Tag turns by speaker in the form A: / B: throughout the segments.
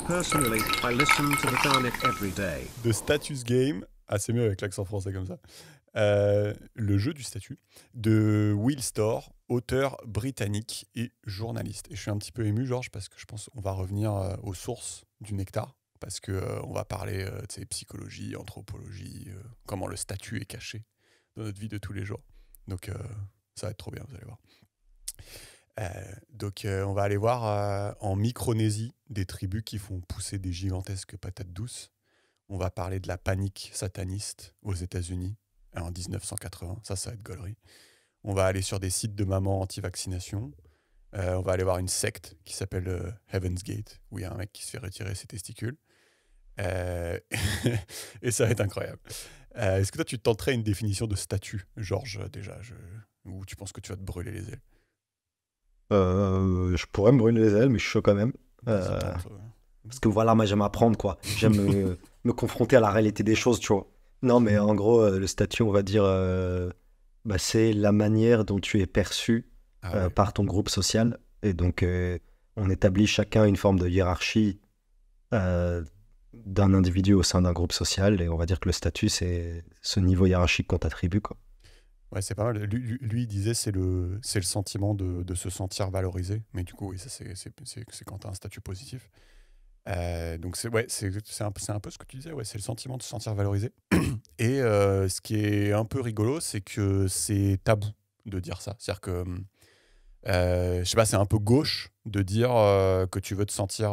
A: Personally, I listen to the Garnet every day.
B: The Status Game, ah c'est mieux avec l'accent français comme ça, le jeu du statut, de Will Storr, auteur britannique et journaliste. Et je suis un petit peu ému, Georges, parce que je pense qu'on va revenir aux sources du nectar, parce que on va parler de psychologie, anthropologie, comment le statut est caché dans notre vie de tous les jours. Donc ça va être trop bien, vous allez voir. Donc on va aller voir en Micronésie des tribus qui font pousser des gigantesques patates douces. On va parler de la panique sataniste aux États-Unis en 1980. Ça va être gaulerie. On va aller sur des sites de mamans anti-vaccination. On va aller voir une secte qui s'appelle Heaven's Gate, où il y a un mec qui se fait retirer ses testicules. Et ça va être incroyable. Est-ce que toi, tu tenterais une définition de statut, Georges, déjà, ou tu penses que tu vas te brûler les ailes?
C: Je pourrais me brûler les ailes, mais je suis chaud quand même. Parce que voilà, moi j'aime apprendre, quoi. J'aime me confronter à la réalité des choses, tu vois. Non, mais en gros, le statut, on va dire, c'est la manière dont tu es perçu
B: Ouais.
C: par ton groupe social. Et donc, on établit chacun une forme de hiérarchie d'un individu au sein d'un groupe social. Et on va dire que le statut, c'est ce niveau hiérarchique qu'on t'attribue, quoi.
B: Ouais, c'est pas mal. Lui, il disait c'est le sentiment de se sentir valorisé. Mais du coup, oui, ça c'est quand tu as un statut positif. Donc c'est un peu ce que tu disais, ouais, c'est le sentiment de se sentir valorisé. Et ce qui est un peu rigolo, c'est que c'est tabou de dire ça. C'est-à-dire que, je sais pas, c'est un peu gauche de dire que tu veux te sentir,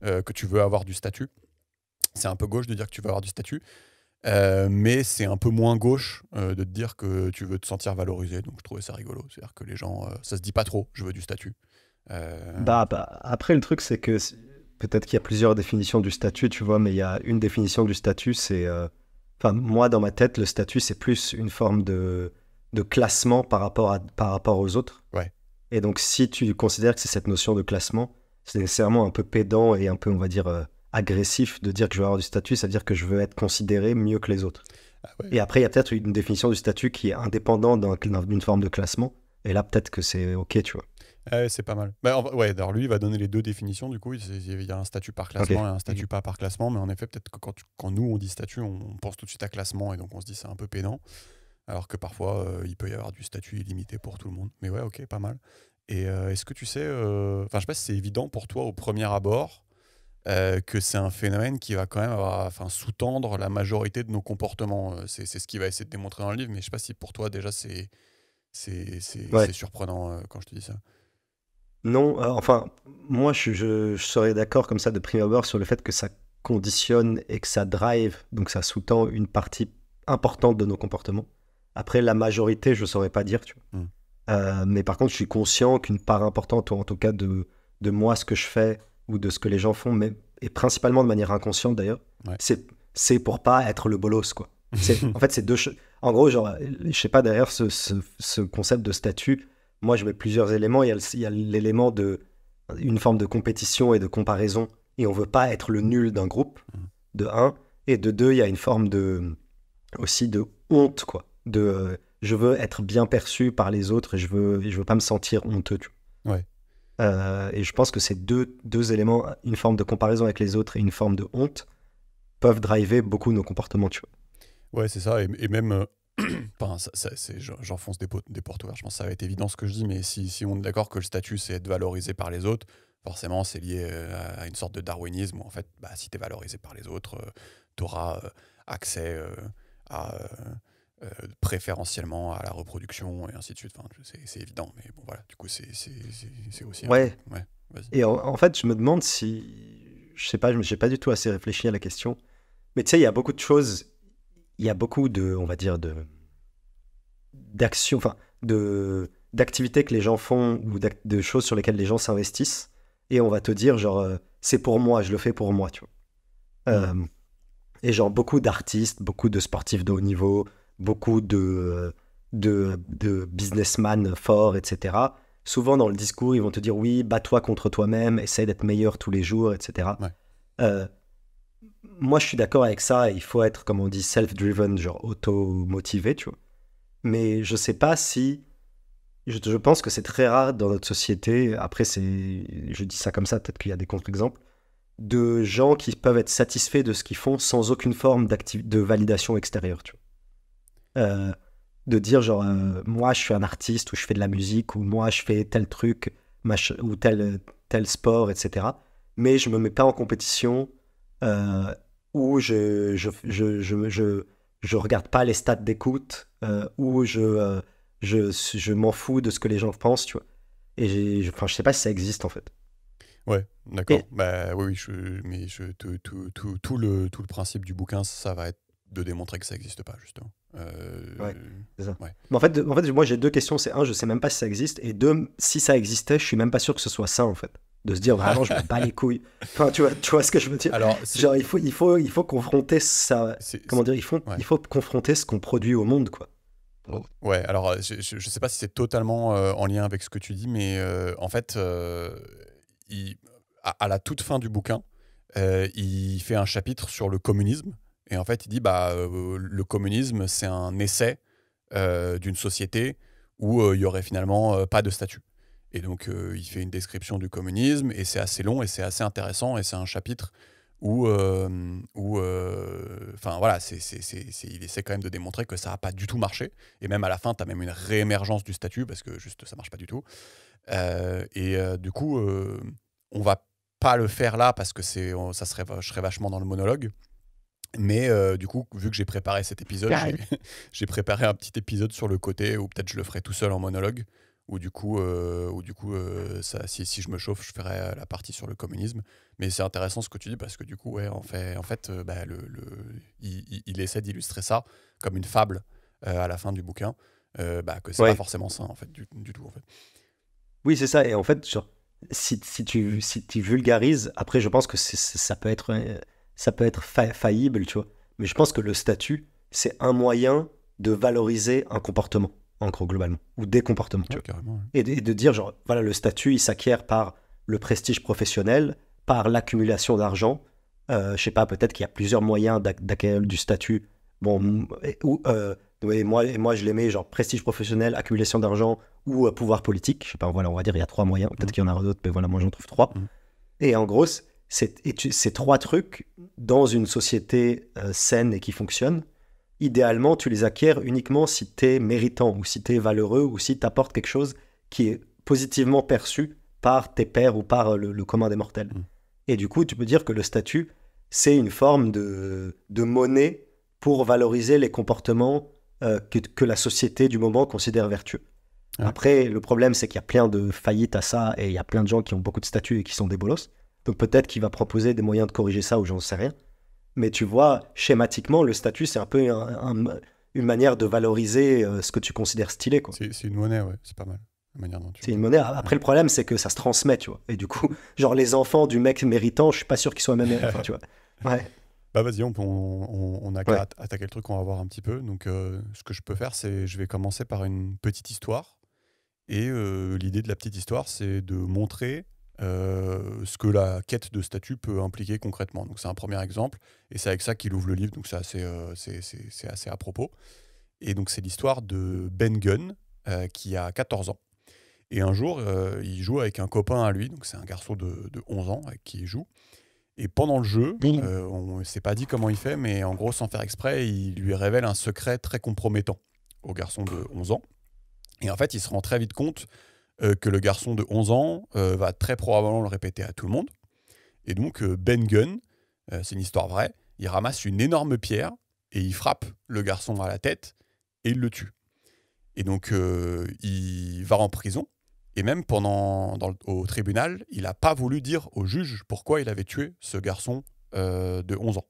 B: que tu veux avoir du statut. C'est un peu gauche de dire que tu veux avoir du statut. Mais c'est un peu moins gauche de te dire que tu veux te sentir valorisé. Donc je trouvais ça rigolo. C'est-à-dire que les gens, ça se dit pas trop, je veux du statut.
C: Après, le truc, c'est que peut-être qu'il y a plusieurs définitions du statut, tu vois, mais il y a une définition du statut, c'est... Enfin, moi, dans ma tête, le statut, c'est plus une forme de classement par rapport aux autres.
B: Ouais.
C: Et donc, si tu considères que c'est cette notion de classement, c'est nécessairement un peu pédant et un peu, on va dire, agressif de dire que je veux avoir du statut, ça veut dire que je veux être considéré mieux que les autres.
B: Ah ouais.
C: Et après, il y a peut-être une définition du statut qui est indépendante d'une forme de classement. Et là, peut-être que c'est OK, tu vois.
B: Ouais, c'est pas mal. Ouais, alors lui, il va donner les deux définitions, du coup. Il y a un statut par classement
C: Ok.
B: et un statut pas par classement. Mais en effet, peut-être que quand nous, on dit statut, on pense tout de suite à classement. Et donc, on se dit c'est un peu pédant. Alors que parfois, il peut y avoir du statut illimité pour tout le monde. Mais ouais, ok, pas mal. Et est-ce que tu sais... Enfin, je sais pas si c'est évident pour toi au premier abord que c'est un phénomène qui va quand même sous-tendre la majorité de nos comportements. C'est ce qu'il va essayer de démontrer dans le livre. Mais je sais pas si pour toi, déjà, c'est
C: Ouais.
B: surprenant quand je te dis ça.
C: Non, enfin, moi, je serais d'accord comme ça de prime abord sur le fait que ça conditionne et que ça drive, donc ça sous-tend une partie importante de nos comportements. Après, la majorité, je saurais pas dire, tu vois.
B: Mm.
C: Mais par contre, je suis conscient qu'une part importante, ou en tout cas de moi, ce que je fais, ou de ce que les gens font, mais, et principalement de manière inconsciente d'ailleurs,
B: Ouais.
C: c'est pour pas être le bolos, quoi. En fait, c'est deux choses. En gros, genre, je sais pas, derrière ce concept de statut, moi, je mets plusieurs éléments. Il y a l'élément de une forme de compétition et de comparaison, et on veut pas être le nul d'un groupe, de un, et de deux, il y a une forme aussi de honte, quoi. Je veux être bien perçu par les autres et je veux pas me sentir honteux, tu vois.
B: Ouais.
C: Et je pense que ces deux éléments, une forme de comparaison avec les autres et une forme de honte, peuvent driver beaucoup nos comportements, tu vois.
B: Ouais, c'est ça. Et même, j'enfonce des portes ouvertes. Je pense que ça va être évident ce que je dis, mais si on est d'accord que le statut, c'est être valorisé par les autres, forcément, c'est lié à une sorte de darwinisme où, en fait, si tu es valorisé par les autres, tu auras accès à, préférentiellement à la reproduction et ainsi de suite. Enfin, c'est évident, mais bon, voilà. Du coup, c'est aussi un peu...
C: Ouais.
B: Ouais, vas-y.
C: Et en fait, je me demande si, je sais pas, je me suis pas du tout assez réfléchi à la question. Mais tu sais, il y a beaucoup de choses, il y a beaucoup de, on va dire, d'actions, enfin, d'activités que les gens font ou de choses sur lesquelles les gens s'investissent. Et on va te dire, genre, c'est pour moi, je le fais pour moi, tu vois. Et genre, beaucoup d'artistes, beaucoup de sportifs de haut niveau, beaucoup de businessmen forts, etc. Souvent, dans le discours, ils vont te dire, oui, bats-toi contre toi-même, essaie d'être meilleur tous les jours, etc.
B: Ouais.
C: Moi, je suis d'accord avec ça. Il faut être, comme on dit, self-driven, genre auto-motivé, tu vois. Mais je sais pas si... Je pense que c'est très rare dans notre société. Après, je dis ça comme ça, peut-être qu'il y a des contre-exemples. de gens qui peuvent être satisfaits de ce qu'ils font sans aucune forme de validation extérieure, tu vois. De dire genre, moi je suis un artiste, ou je fais de la musique, ou moi je fais tel truc, ou tel sport, etc. Mais je me mets pas en compétition, ou je regarde pas les stats d'écoute, ou je m'en fous de ce que les gens pensent, tu vois. Et je sais pas si ça existe en fait.
B: Ouais, d'accord.
C: Et
B: Bah oui, mais tout le principe du bouquin, ça va être de démontrer que ça n'existe pas, justement.
C: ouais, c'est ça.
B: Ouais.
C: Mais en fait, moi j'ai deux questions. C'est un, je sais même pas si ça existe, et deux, si ça existait, je suis même pas sûr que ce soit ça en fait. De se dire vraiment, je me bats les couilles. Enfin, tu vois ce que je veux dire.
B: Alors,
C: Genre, il faut confronter ça. Comment dire,
B: ouais.
C: il faut confronter ce qu'on produit au monde, quoi.
B: Ouais, alors je sais pas si c'est totalement en lien avec ce que tu dis, mais en fait, à la toute fin du bouquin, il fait un chapitre sur le communisme. Et en fait, il dit le communisme, c'est un essai d'une société où il y aurait finalement pas de statut. Et donc, il fait une description du communisme, et c'est assez long et c'est assez intéressant. Et c'est un chapitre où voilà, il essaie quand même de démontrer que ça n'a pas du tout marché. Et même à la fin, tu as même une réémergence du statut parce que juste ça marche pas du tout. Du coup, on va pas le faire là parce que je serais vachement dans le monologue. Mais du coup, vu que j'ai préparé cet épisode, j'ai préparé un petit épisode sur le côté, ou peut-être je le ferai tout seul en monologue, ou du coup, si je me chauffe, je ferai la partie sur le communisme. Mais c'est intéressant ce que tu dis, parce que du coup, ouais, en fait, il essaie d'illustrer ça comme une fable à la fin du bouquin, que c'est pas forcément ça en fait, du tout en fait.
C: Oui, c'est ça. Et en fait, genre, si tu vulgarises, après, je pense que ça peut être faillible, tu vois. Mais je pense que le statut, c'est un moyen de valoriser un comportement, en gros, globalement, ou des comportements, tu
B: Ouais,
C: vois.
B: carrément, ouais.
C: Et de dire, genre, voilà, le statut, il s'acquiert par le prestige professionnel, par l'accumulation d'argent. Je sais pas, peut-être qu'il y a plusieurs moyens d'acquérir du statut. Bon, moi, je l'aimais, genre, prestige professionnel, accumulation d'argent, ou pouvoir politique. Je sais pas, voilà, on va dire, il y a trois moyens. Peut-être qu'il y en a d'autres, mais voilà, moi, j'en trouve trois. Et en gros, ces trois trucs, dans une société saine et qui fonctionne, idéalement, tu les acquiers uniquement si tu es méritant, ou si tu es valeureux, ou si tu apportes quelque chose qui est positivement perçu par tes pairs ou par le commun des mortels. Et du coup, tu peux dire que le statut, c'est une forme de monnaie pour valoriser les comportements que la société du moment considère vertueux.
B: Ouais.
C: Après, le problème, c'est qu'il y a plein de faillites à ça, et il y a plein de gens qui ont beaucoup de statuts et qui sont des bolosses. Donc peut-être qu'il va proposer des moyens de corriger ça, ou j'en sais rien. Mais tu vois, schématiquement, le statut, c'est un peu une manière de valoriser ce que tu considères stylé, quoi.
B: C'est une monnaie, ouais, c'est pas mal la manière dont tu
C: C'est une monnaie. Après, le problème, c'est que ça se transmet, tu vois. Et du coup, genre, les enfants du mec méritant, je suis pas sûr qu'ils soient même enfin, tu vois. Ouais.
B: Bah vas-y, on a qu'à
C: Ouais.
B: attaquer le truc, on va voir un petit peu. Donc ce que je peux faire, c'est je vais commencer par une petite histoire. Et l'idée de la petite histoire, c'est de montrer ce que la quête de statut peut impliquer concrètement. Donc c'est un premier exemple, et c'est avec ça qu'il ouvre le livre, donc c'est assez à propos. Et donc c'est l'histoire de Ben Gunn, qui a 14 ans. Et un jour, il joue avec un copain à lui, donc c'est un garçon de 11 ans avec qui il joue. Et pendant le jeu, on ne s'est pas dit comment il fait, mais en gros, sans faire exprès, il lui révèle un secret très compromettant au garçon de 11 ans. Et en fait, il se rend très vite compte que le garçon de 11 ans va très probablement le répéter à tout le monde. Et donc, Ben Gunn, c'est une histoire vraie, il ramasse une énorme pierre et il frappe le garçon à la tête et il le tue. Et donc, il va en prison. Et même au tribunal, il n'a pas voulu dire au juge pourquoi il avait tué ce garçon de 11 ans.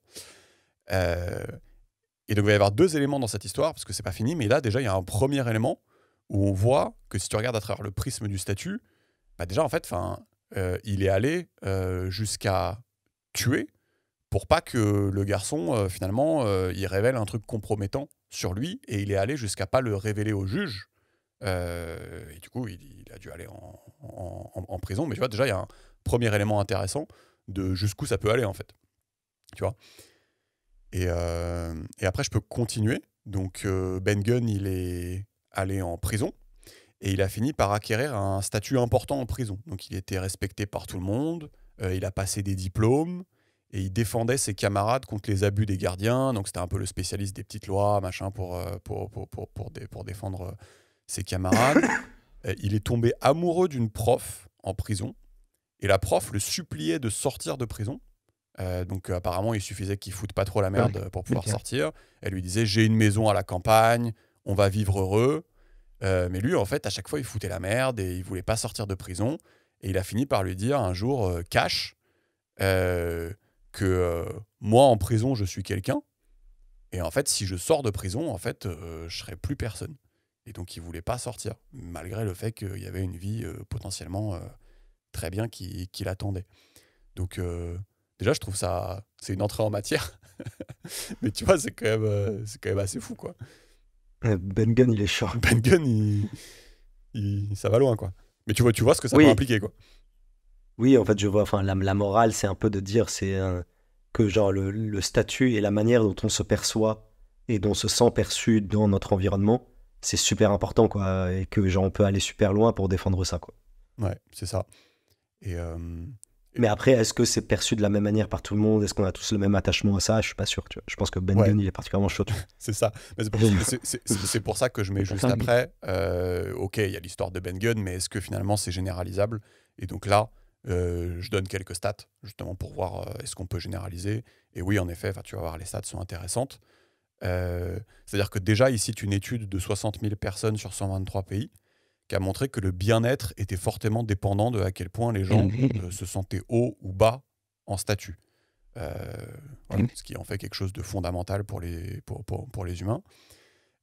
B: Et donc, il va y avoir deux éléments dans cette histoire, parce que c'est pas fini, mais là, déjà, il y a un premier élément où on voit que si tu regardes à travers le prisme du statut, déjà, en fait, il est allé jusqu'à tuer pour pas que le garçon, finalement, il révèle un truc compromettant sur lui, et il est allé jusqu'à pas le révéler au juge. Et du coup, il a dû aller en prison. Mais tu vois, déjà, il y a un premier élément intéressant de jusqu'où ça peut aller, en fait. Tu vois. Et après, je peux continuer. Donc, Ben Gunn, il est allé en prison. Et il a fini par acquérir un statut important en prison. Donc, il était respecté par tout le monde. il a passé des diplômes, et il défendait ses camarades contre les abus des gardiens. Donc, c'était un peu le spécialiste des petites lois, machin, pour défendre ses camarades. Il est tombé amoureux d'une prof en prison, et la prof le suppliait de sortir de prison. Donc apparemment, il suffisait qu'il foute pas trop la merde pour pouvoir sortir. Elle lui disait, j'ai une maison à la campagne, on va vivre heureux. Mais lui, en fait, à chaque fois, il foutait la merde et il voulait pas sortir de prison. Et il a fini par lui dire un jour, cash, que moi, en prison, je suis quelqu'un. Et en fait, si je sors de prison, en fait, je serai plus personne. Et donc, il voulait pas sortir, malgré le fait qu'il y avait une vie potentiellement très bien qui l'attendait. Donc, déjà, je trouve ça... C'est une entrée en matière. Mais tu vois, c'est quand même assez fou, quoi.
C: Ben Gunn, il est chaud.
B: Ben Gunn, ça va loin, quoi. Mais tu vois ce que ça peut impliquer, quoi.
C: Oui, en fait, je vois. Enfin, la morale, c'est un peu de dire que genre le statut et la manière dont on se perçoit et dont on se sent perçu dans notre environnement, c'est super important, quoi. Et que genre on peut aller super loin pour défendre ça, quoi.
B: Ouais, c'est ça.
C: Mais après, est-ce que c'est perçu de la même manière par tout le monde? Est-ce qu'on a tous le même attachement à ça? Je suis pas sûr. Tu vois. Je pense que Ben Gunn, il est particulièrement chaud.
B: C'est ça. Mais c'est pour ça que je mets juste après. Ok, il y a l'histoire de Ben Gunn, mais est-ce que finalement c'est généralisable? Et donc là, je donne quelques stats justement pour voir est-ce qu'on peut généraliser. Et oui, en effet, tu vas voir, les stats sont intéressantes. C'est-à-dire que déjà, il cite une étude de 60 000 personnes sur 123 pays qui a montré que le bien-être était fortement dépendant de à quel point les gens se sentaient haut ou bas en statut. Voilà, ce qui en fait quelque chose de fondamental pour les humains.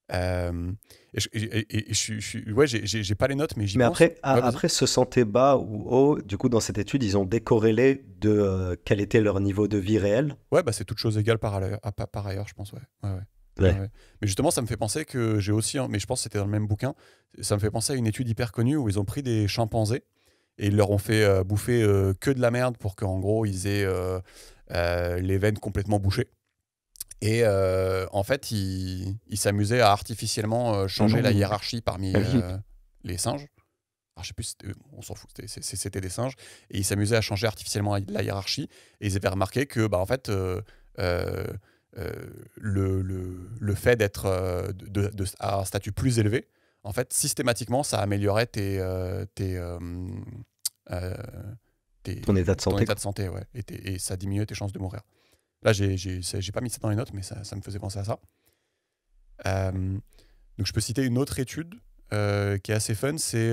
B: J'ai pas les notes, mais j'y pense.
C: Après, se sentir bas ou haut, du coup, dans cette étude, ils ont décorrélé de quel était leur niveau de vie réel.
B: Ouais, c'est toute chose égale par ailleurs, je pense. Ouais. Mais justement, ça me fait penser que j'ai aussi, mais je pense que c'était dans le même bouquin, ça me fait penser à une étude hyper connue où ils ont pris des chimpanzés et ils leur ont fait bouffer que de la merde pour qu'en gros, ils aient les veines complètement bouchées. Et en fait, ils s'amusaient à artificiellement changer la hiérarchie parmi les singes. Alors, je sais plus, on s'en fout, c'était des singes. Et ils s'amusaient à changer artificiellement la hiérarchie. Et ils avaient remarqué que, en fait, le fait d'être à un statut plus élevé, en fait, systématiquement, ça améliorait
C: ton état de santé.
B: Ton état de santé, ouais. Et ça diminuait tes chances de mourir. Là, j'ai pas mis ça dans les notes, mais ça me faisait penser à ça. Donc, je peux citer une autre étude qui est assez fun, c'est...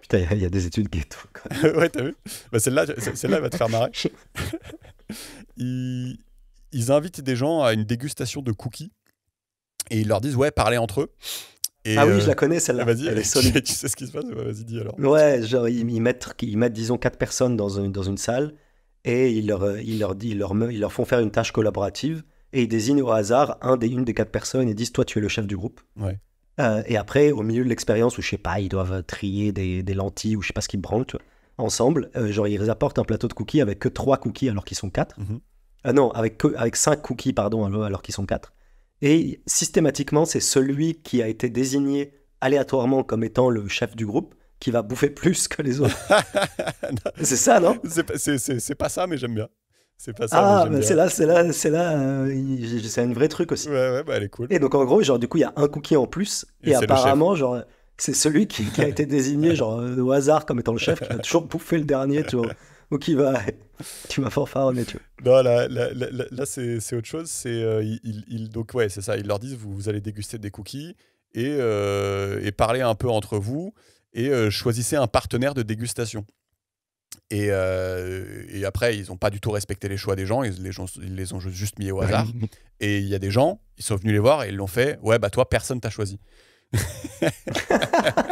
C: Putain, il y a des études ghetto.
B: Ouais, t'as vu? Celle-là, elle va te faire marrer. Ils invitent des gens à une dégustation de cookies et ils leur disent, ouais, parlez entre eux. Et
C: oui, je la connais, celle-là.
B: Vas-y,
C: elle est solide.
B: Tu sais ce qui se passe? Ouais, vas-y, dis alors.
C: Ouais, genre, ils mettent, disons, 4 personnes dans une salle et ils leur font faire une tâche collaborative et ils désignent au hasard une des 4 personnes et disent, toi, tu es le chef du groupe.
B: Ouais.
C: Et après, au milieu de l'expérience où, je sais pas, ils doivent trier des lentilles ou je sais pas ce qu'ils branlent, tu vois, ensemble, genre, ils apportent un plateau de cookies avec que 3 cookies alors qu'ils sont 4. Non, avec 5 cookies, pardon, alors qu'ils sont 4. Et systématiquement, c'est celui qui a été désigné aléatoirement comme étant le chef du groupe qui va bouffer plus que les autres. C'est ça, non?
B: C'est pas ça, mais j'aime bien. C'est pas ça, mais
C: c'est là, c'est un vrai truc aussi.
B: Ouais, elle est cool.
C: Et donc, en gros, genre, du coup, il y a un cookie en plus. Et apparemment, genre, c'est celui qui a été désigné, genre, au hasard comme étant le chef, qui va toujours bouffer le dernier, tu vois. Ou qui va fanfaronner, tu
B: Non,
C: vois.
B: là c'est autre chose. Donc, ouais, c'est ça. Ils leur disent, vous allez déguster des cookies et parler un peu entre vous et choisissez un partenaire de dégustation. Et après, ils n'ont pas du tout respecté les choix des gens. Ils les ont juste mis au hasard. Et il y a des gens, ils sont venus les voir et ils l'ont fait. Ouais, toi, personne t'a choisi.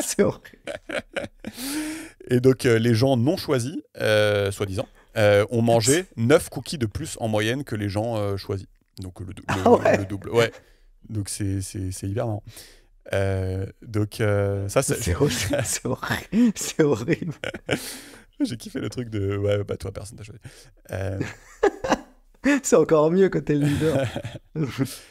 C: C'est horrible.
B: Et donc, les gens non choisis, soi-disant, ont mangé 9 cookies de plus en moyenne que les gens choisis. Donc, le double. Ouais. Donc, c'est hyper marrant. Donc, ça,
C: c'est horrible. C'est horrible.
B: J'ai kiffé le truc de ouais, toi, personne t'a choisi.
C: C'est encore mieux quand t'es le leader.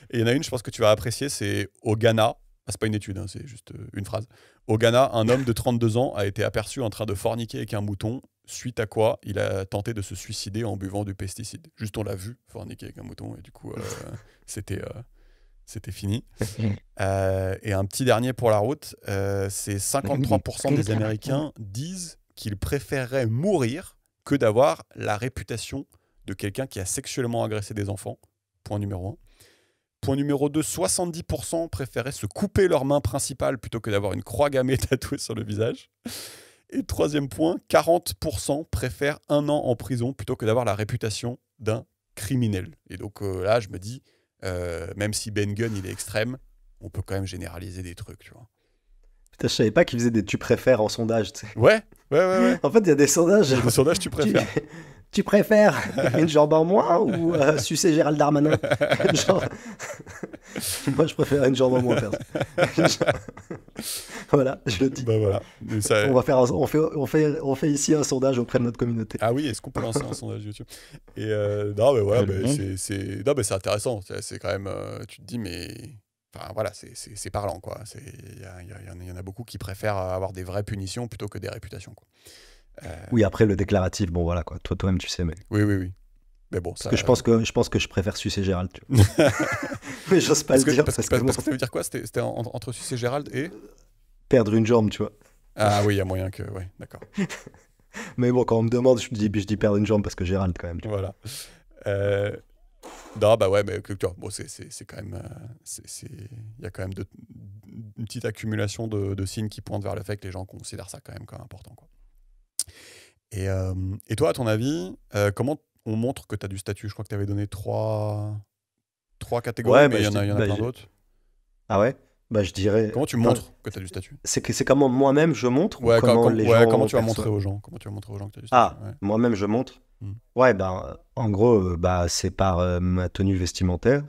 B: Et il y en a une, je pense que tu vas apprécier, c'est au Ghana. C'est pas une étude, c'est juste une phrase. Au Ghana, un homme de 32 ans a été aperçu en train de forniquer avec un mouton suite à quoi il a tenté de se suicider en buvant du pesticide. Juste on l'a vu forniquer avec un mouton et du coup c'était fini. Et un petit dernier pour la route, c'est 53% des Américains disent qu'ils préféreraient mourir que d'avoir la réputation de quelqu'un qui a sexuellement agressé des enfants. Point numéro 1. Point numéro 2, 70% préféraient se couper leur main principale plutôt que d'avoir une croix gammée tatouée sur le visage. Et troisième point, 40% préfèrent 1 an en prison plutôt que d'avoir la réputation d'un criminel. Et donc là, je me dis, même si Ben Gunn, il est extrême, on peut quand même généraliser des trucs, tu vois.
C: Putain, je savais pas qu'ils faisaient des tu préfères en sondage, tu sais.
B: Ouais.
C: En fait, il y a des sondages.
B: Des sondages, tu préfères.
C: Tu préfères une jambe en moins ou sucer Gérald Darmanin? Genre... Moi, je préfère une jambe en moins, perso. Voilà, je le dis.
B: Bah voilà. Mais ça...
C: on fait ici un sondage auprès de notre communauté.
B: Ah oui, est-ce qu'on peut lancer un sondage YouTube? Et non, mais voilà, c'est intéressant. C'est quand même, tu te dis, mais enfin voilà, c'est parlant, quoi. Il y en a beaucoup qui préfèrent avoir des vraies punitions plutôt que des réputations, quoi.
C: Oui, après le déclaratif, bon voilà quoi. Toi-même tu sais, mais.
B: Oui. Mais bon,
C: parce que je pense que je préfère sucer Gérald. Tu vois. Mais j'ose pas le dire
B: parce que ça veut dire quoi? C'était entre sucer Gérald et
C: perdre une jambe, tu vois.
B: Ah oui, il y a moyen que, ouais, d'accord.
C: Mais bon, quand on me demande, je dis perdre une jambe parce que Gérald quand même. Tu vois.
B: Voilà. Non, bah ouais, mais tu vois, bon, c'est quand même, il y a quand même une petite accumulation de signes qui pointent vers le fait que les gens considèrent ça quand même comme important, quoi. Et toi, à ton avis, comment on montre que tu as du statut? Je crois que tu avais donné trois catégories, mais il y en a plein d'autres.
C: Ah ouais? Bah, je dirais...
B: Comment tu montres que tu as du statut?
C: C'est comment moi-même je montre
B: ou comment les gens comment tu vas montrer aux gens? Comment tu vas montrer aux gens que tu as du statut?
C: Ah, moi-même je montre. Ouais, bah, en gros, c'est par ma tenue vestimentaire,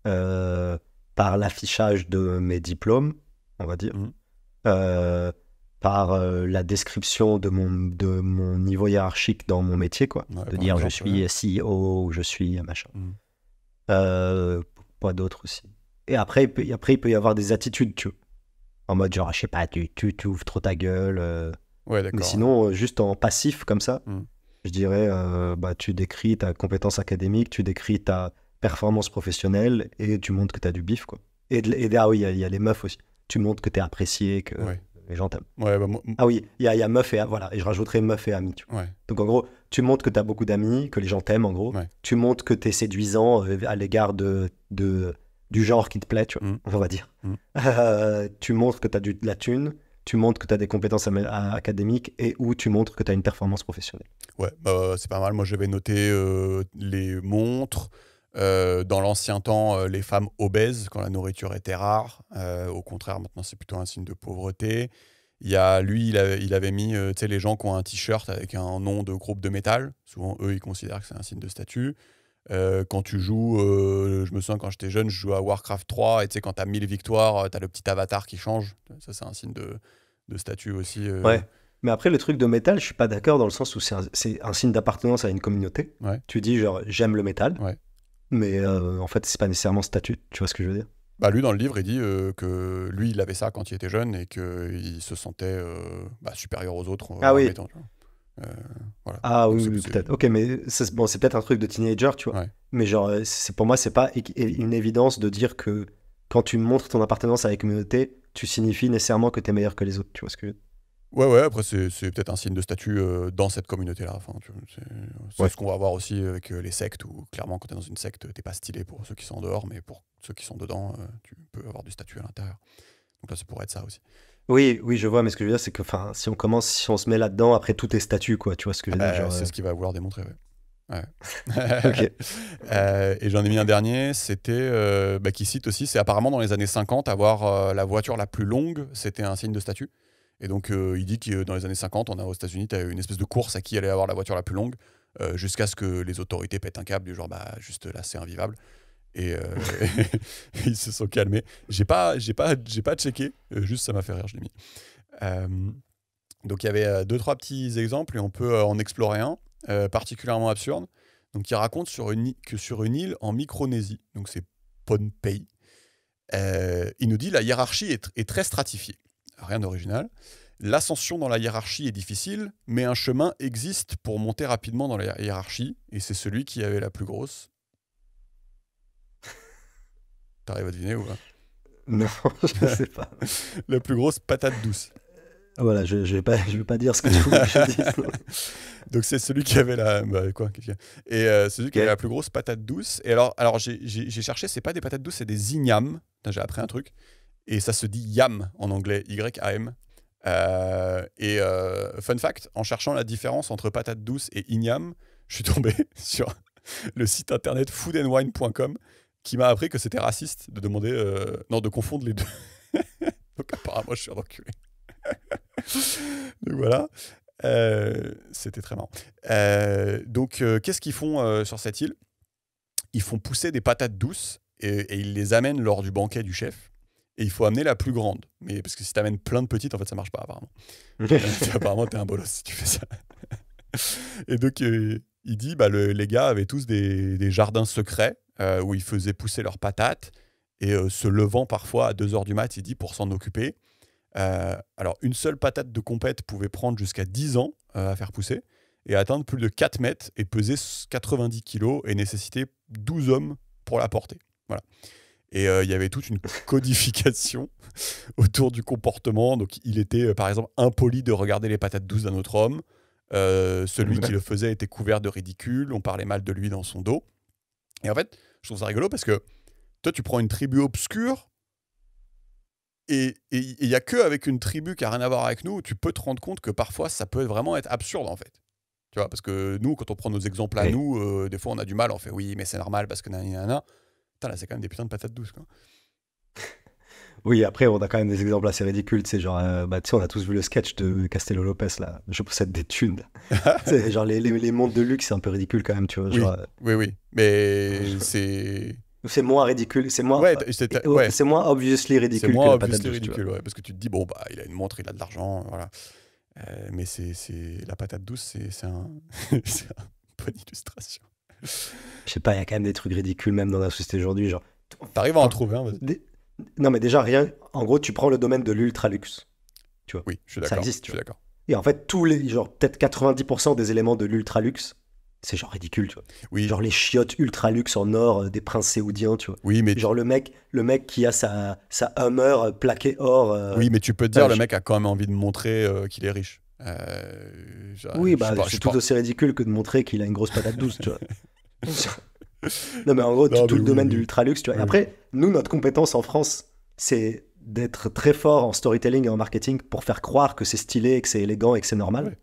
C: par l'affichage de mes diplômes, on va dire, par la description de mon niveau hiérarchique dans mon métier, quoi. Ouais, de dire exemple, je suis CEO ou je suis machin. Pas d'autres aussi. Et après, il peut y avoir des attitudes, tu vois. En mode genre, je sais pas, tu ouvres trop ta gueule.
B: Ouais, d'accord.
C: Mais sinon, juste en passif comme ça, je dirais, tu décris ta compétence académique, tu décris ta performance professionnelle et tu montres que tu as du bif, quoi. Et ah oui, il y a les meufs aussi. Tu montres que tu es apprécié, que les gens t'aiment.
B: Ouais,
C: ah oui, il y a meuf et voilà, et je rajouterai meuf et amis. Tu vois. Donc en gros, tu montres que tu as beaucoup d'amis, que les gens t'aiment en gros. Tu montres que tu es séduisant à l'égard du genre qui te plaît, tu vois, on va dire. Tu montres que tu as de la thune, tu montres que tu as des compétences académiques et où tu montres que tu as une performance professionnelle.
B: Ouais, c'est pas mal. Moi, j'avais noté les montres. Dans l'ancien temps, les femmes obèses, quand la nourriture était rare. Au contraire, maintenant, c'est plutôt un signe de pauvreté. Il avait mis les gens qui ont un t-shirt avec un nom de groupe de métal. Souvent, eux, ils considèrent que c'est un signe de statut. Quand tu joues, je me souviens quand j'étais jeune, je jouais à Warcraft 3, et quand tu as 1000 victoires, tu as le petit avatar qui change. Ça, c'est un signe de statut aussi.
C: Ouais. Mais après, le truc de métal, je suis pas d'accord dans le sens où c'est un signe d'appartenance à une communauté.
B: Ouais.
C: Tu dis genre, j'aime le métal.
B: Ouais.
C: Mais en fait, c'est pas nécessairement statut, tu vois ce que je veux dire?
B: Bah lui, dans le livre, il dit que lui, il avait ça quand il était jeune et qu'il se sentait supérieur aux autres.
C: Ah oui.
B: Mettant, voilà.
C: Ah oui, peut-être. Ok, mais c'est peut-être un truc de teenager, tu vois. Ouais. Mais genre, pour moi, c'est pas une évidence de dire que quand tu montres ton appartenance à la communauté, tu signifies nécessairement que t'es meilleur que les autres, tu vois ce que je veux dire?
B: Ouais, après, c'est peut-être un signe de statut dans cette communauté-là. Enfin, c'est ce qu'on va voir aussi avec les sectes, où clairement, quand tu es dans une secte, t'es pas stylé pour ceux qui sont en dehors, mais pour ceux qui sont dedans, tu peux avoir du statut à l'intérieur. Donc là, ça pourrait être ça aussi.
C: Oui, je vois, mais ce que je veux dire, c'est que si on se met là-dedans, après, tout est statut, quoi. Tu vois ce que je veux dire?
B: C'est ce qu'il va vouloir démontrer, ouais.
C: Ok.
B: Et j'en ai mis un dernier, c'était qui cite aussi, c'est apparemment dans les années 50, avoir la voiture la plus longue, c'était un signe de statut. Et donc, il dit que dans les années 50, aux États-Unis, tu as une espèce de course à qui allait avoir la voiture la plus longue, jusqu'à ce que les autorités pètent un câble, du genre, juste là, c'est invivable. Et ils se sont calmés. J'ai pas checké, juste ça m'a fait rire, je l'ai mis. Donc, il y avait 2-3 petits exemples, et on peut en explorer un, particulièrement absurde. Donc, il raconte que sur une île en Micronésie, donc c'est Pohnpei, il nous dit la hiérarchie est très stratifiée. Rien d'original. L'ascension dans la hiérarchie est difficile, mais un chemin existe pour monter rapidement dans la hiérarchie, et c'est celui qui avait la plus grosse. T'arrives à deviner ou pas?
C: Non, je sais pas.
B: La plus grosse patate douce.
C: Voilà, je vais pas dire ce que tu voulais que je dise. Non.
B: Donc c'est celui qui avait la quoi qu'est-ce qu'il y a et celui qui
C: Ok.
B: avait la plus grosse patate douce. Et alors j'ai cherché, c'est pas des patates douces, c'est des ignames. Putain, j'ai appris un truc. Et ça se dit yam en anglais, Y-A-M. Fun fact, en cherchant la différence entre patate douce et igname, je suis tombé sur le site internet foodandwine.com qui m'a appris que c'était raciste de demander non, de confondre les deux. Donc apparemment je suis un enculé. Donc voilà. C'était très marrant. Qu'est-ce qu'ils font sur cette île? Ils font pousser des patates douces et ils les amènent lors du banquet du chef. Et il faut amener la plus grande. Mais parce que si tu amènes plein de petites, en fait, ça marche pas, apparemment. Apparemment, t'es un bolos si tu fais ça. Et donc, il dit, les gars avaient tous des jardins secrets où ils faisaient pousser leurs patates. Et se levant parfois à 2h du mat', il dit, pour s'en occuper. Alors, une seule patate de compète pouvait prendre jusqu'à 10 ans à faire pousser et atteindre plus de 4 mètres et peser 90 kilos et nécessiter 12 hommes pour la porter. Voilà. Et il y avait toute une codification autour du comportement. Donc, il était, par exemple, impoli de regarder les patates douces d'un autre homme. Celui qui le faisait était couvert de ridicule. On parlait mal de lui dans son dos. Et en fait, je trouve ça rigolo parce que toi, tu prends une tribu obscure et il n'y a qu'avec une tribu qui n'a rien à voir avec nous, tu peux te rendre compte que parfois, ça peut vraiment être absurde, en fait. Tu vois, parce que nous, quand on prend nos exemples à
C: Oui.
B: nous, des fois, on a du mal. On fait oui, mais c'est normal parce que nanana. Putain, là, c'est quand même des putains de patates douces, quoi.
C: Oui, après, on a quand même des exemples assez ridicules. Tu sais, genre, tu sais, on a tous vu le sketch de Castello Lopez, là. Je possède des thunes. C'est genre, les montres de luxe, c'est un peu ridicule quand même, tu vois.
B: Oui,
C: Genre,
B: oui. Mais c'est...
C: c'est moins ridicule. C'est moins,
B: Ouais,
C: c'est moins obviously
B: c'est
C: ridicule que
B: moins
C: la patate
B: obviously
C: douce, tu vois.
B: ridicule, ouais, parce que tu te dis, bon, bah, il a une montre, il a de l'argent, voilà. Mais la patate douce, c'est un... c'est une bonne illustration.
C: Je sais pas, il y a quand même des trucs ridicules, même dans la société aujourd'hui. Genre,
B: T'arrives à en trouver un, vas-y.
C: Non, mais déjà, rien. En gros, tu prends le domaine de l'ultra luxe. Tu vois.
B: Oui, je suis
C: Ça
B: d'accord.
C: existe,
B: Je
C: tu
B: suis
C: vois.
B: d'accord.
C: Et en fait, genre, peut-être 90% des éléments de l'ultra luxe, c'est genre ridicule, tu vois.
B: Oui,
C: Genre les chiottes ultra luxe en or des princes saoudiens, tu vois.
B: oui, mais
C: Genre le mec qui a sa Hummer plaquée or.
B: oui, mais tu peux te dire, le
C: je-
B: mec a quand même envie de montrer qu'il est riche.
C: Oui,
B: je
C: bah,
B: sais pas, je
C: c'est
B: sais
C: tout
B: pas.
C: aussi ridicule que de montrer qu'il a une grosse patate douce, tu vois. Non, mais en gros,
B: Non,
C: tout
B: mais
C: le
B: oui,
C: domaine
B: oui.
C: de l'ultra luxe, tu vois. Et
B: Oui.
C: après, nous, notre compétence en France, c'est d'être très fort en storytelling et en marketing pour faire croire que c'est stylé, et que c'est élégant et que c'est normal.
B: Ouais.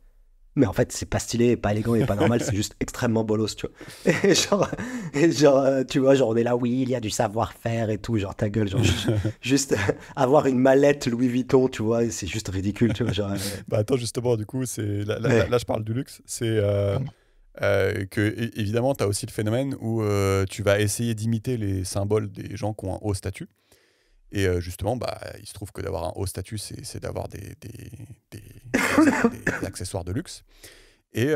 C: Mais en fait, c'est pas stylé, pas élégant et pas normal, c'est juste extrêmement bolos, tu vois. Tu vois, genre, on est là, oui, il y a du savoir-faire et tout, genre, ta gueule, genre, juste avoir une mallette Louis Vuitton, tu vois, c'est juste ridicule, tu vois, genre.
B: Bah attends, justement, du coup, c'est
C: Ouais.
B: là, je parle du luxe. C'est évidemment, tu as aussi le phénomène où tu vas essayer d'imiter les symboles des gens qui ont un haut statut. Et justement, bah, il se trouve que d'avoir un haut statut, c'est d'avoir des accessoires de luxe. Et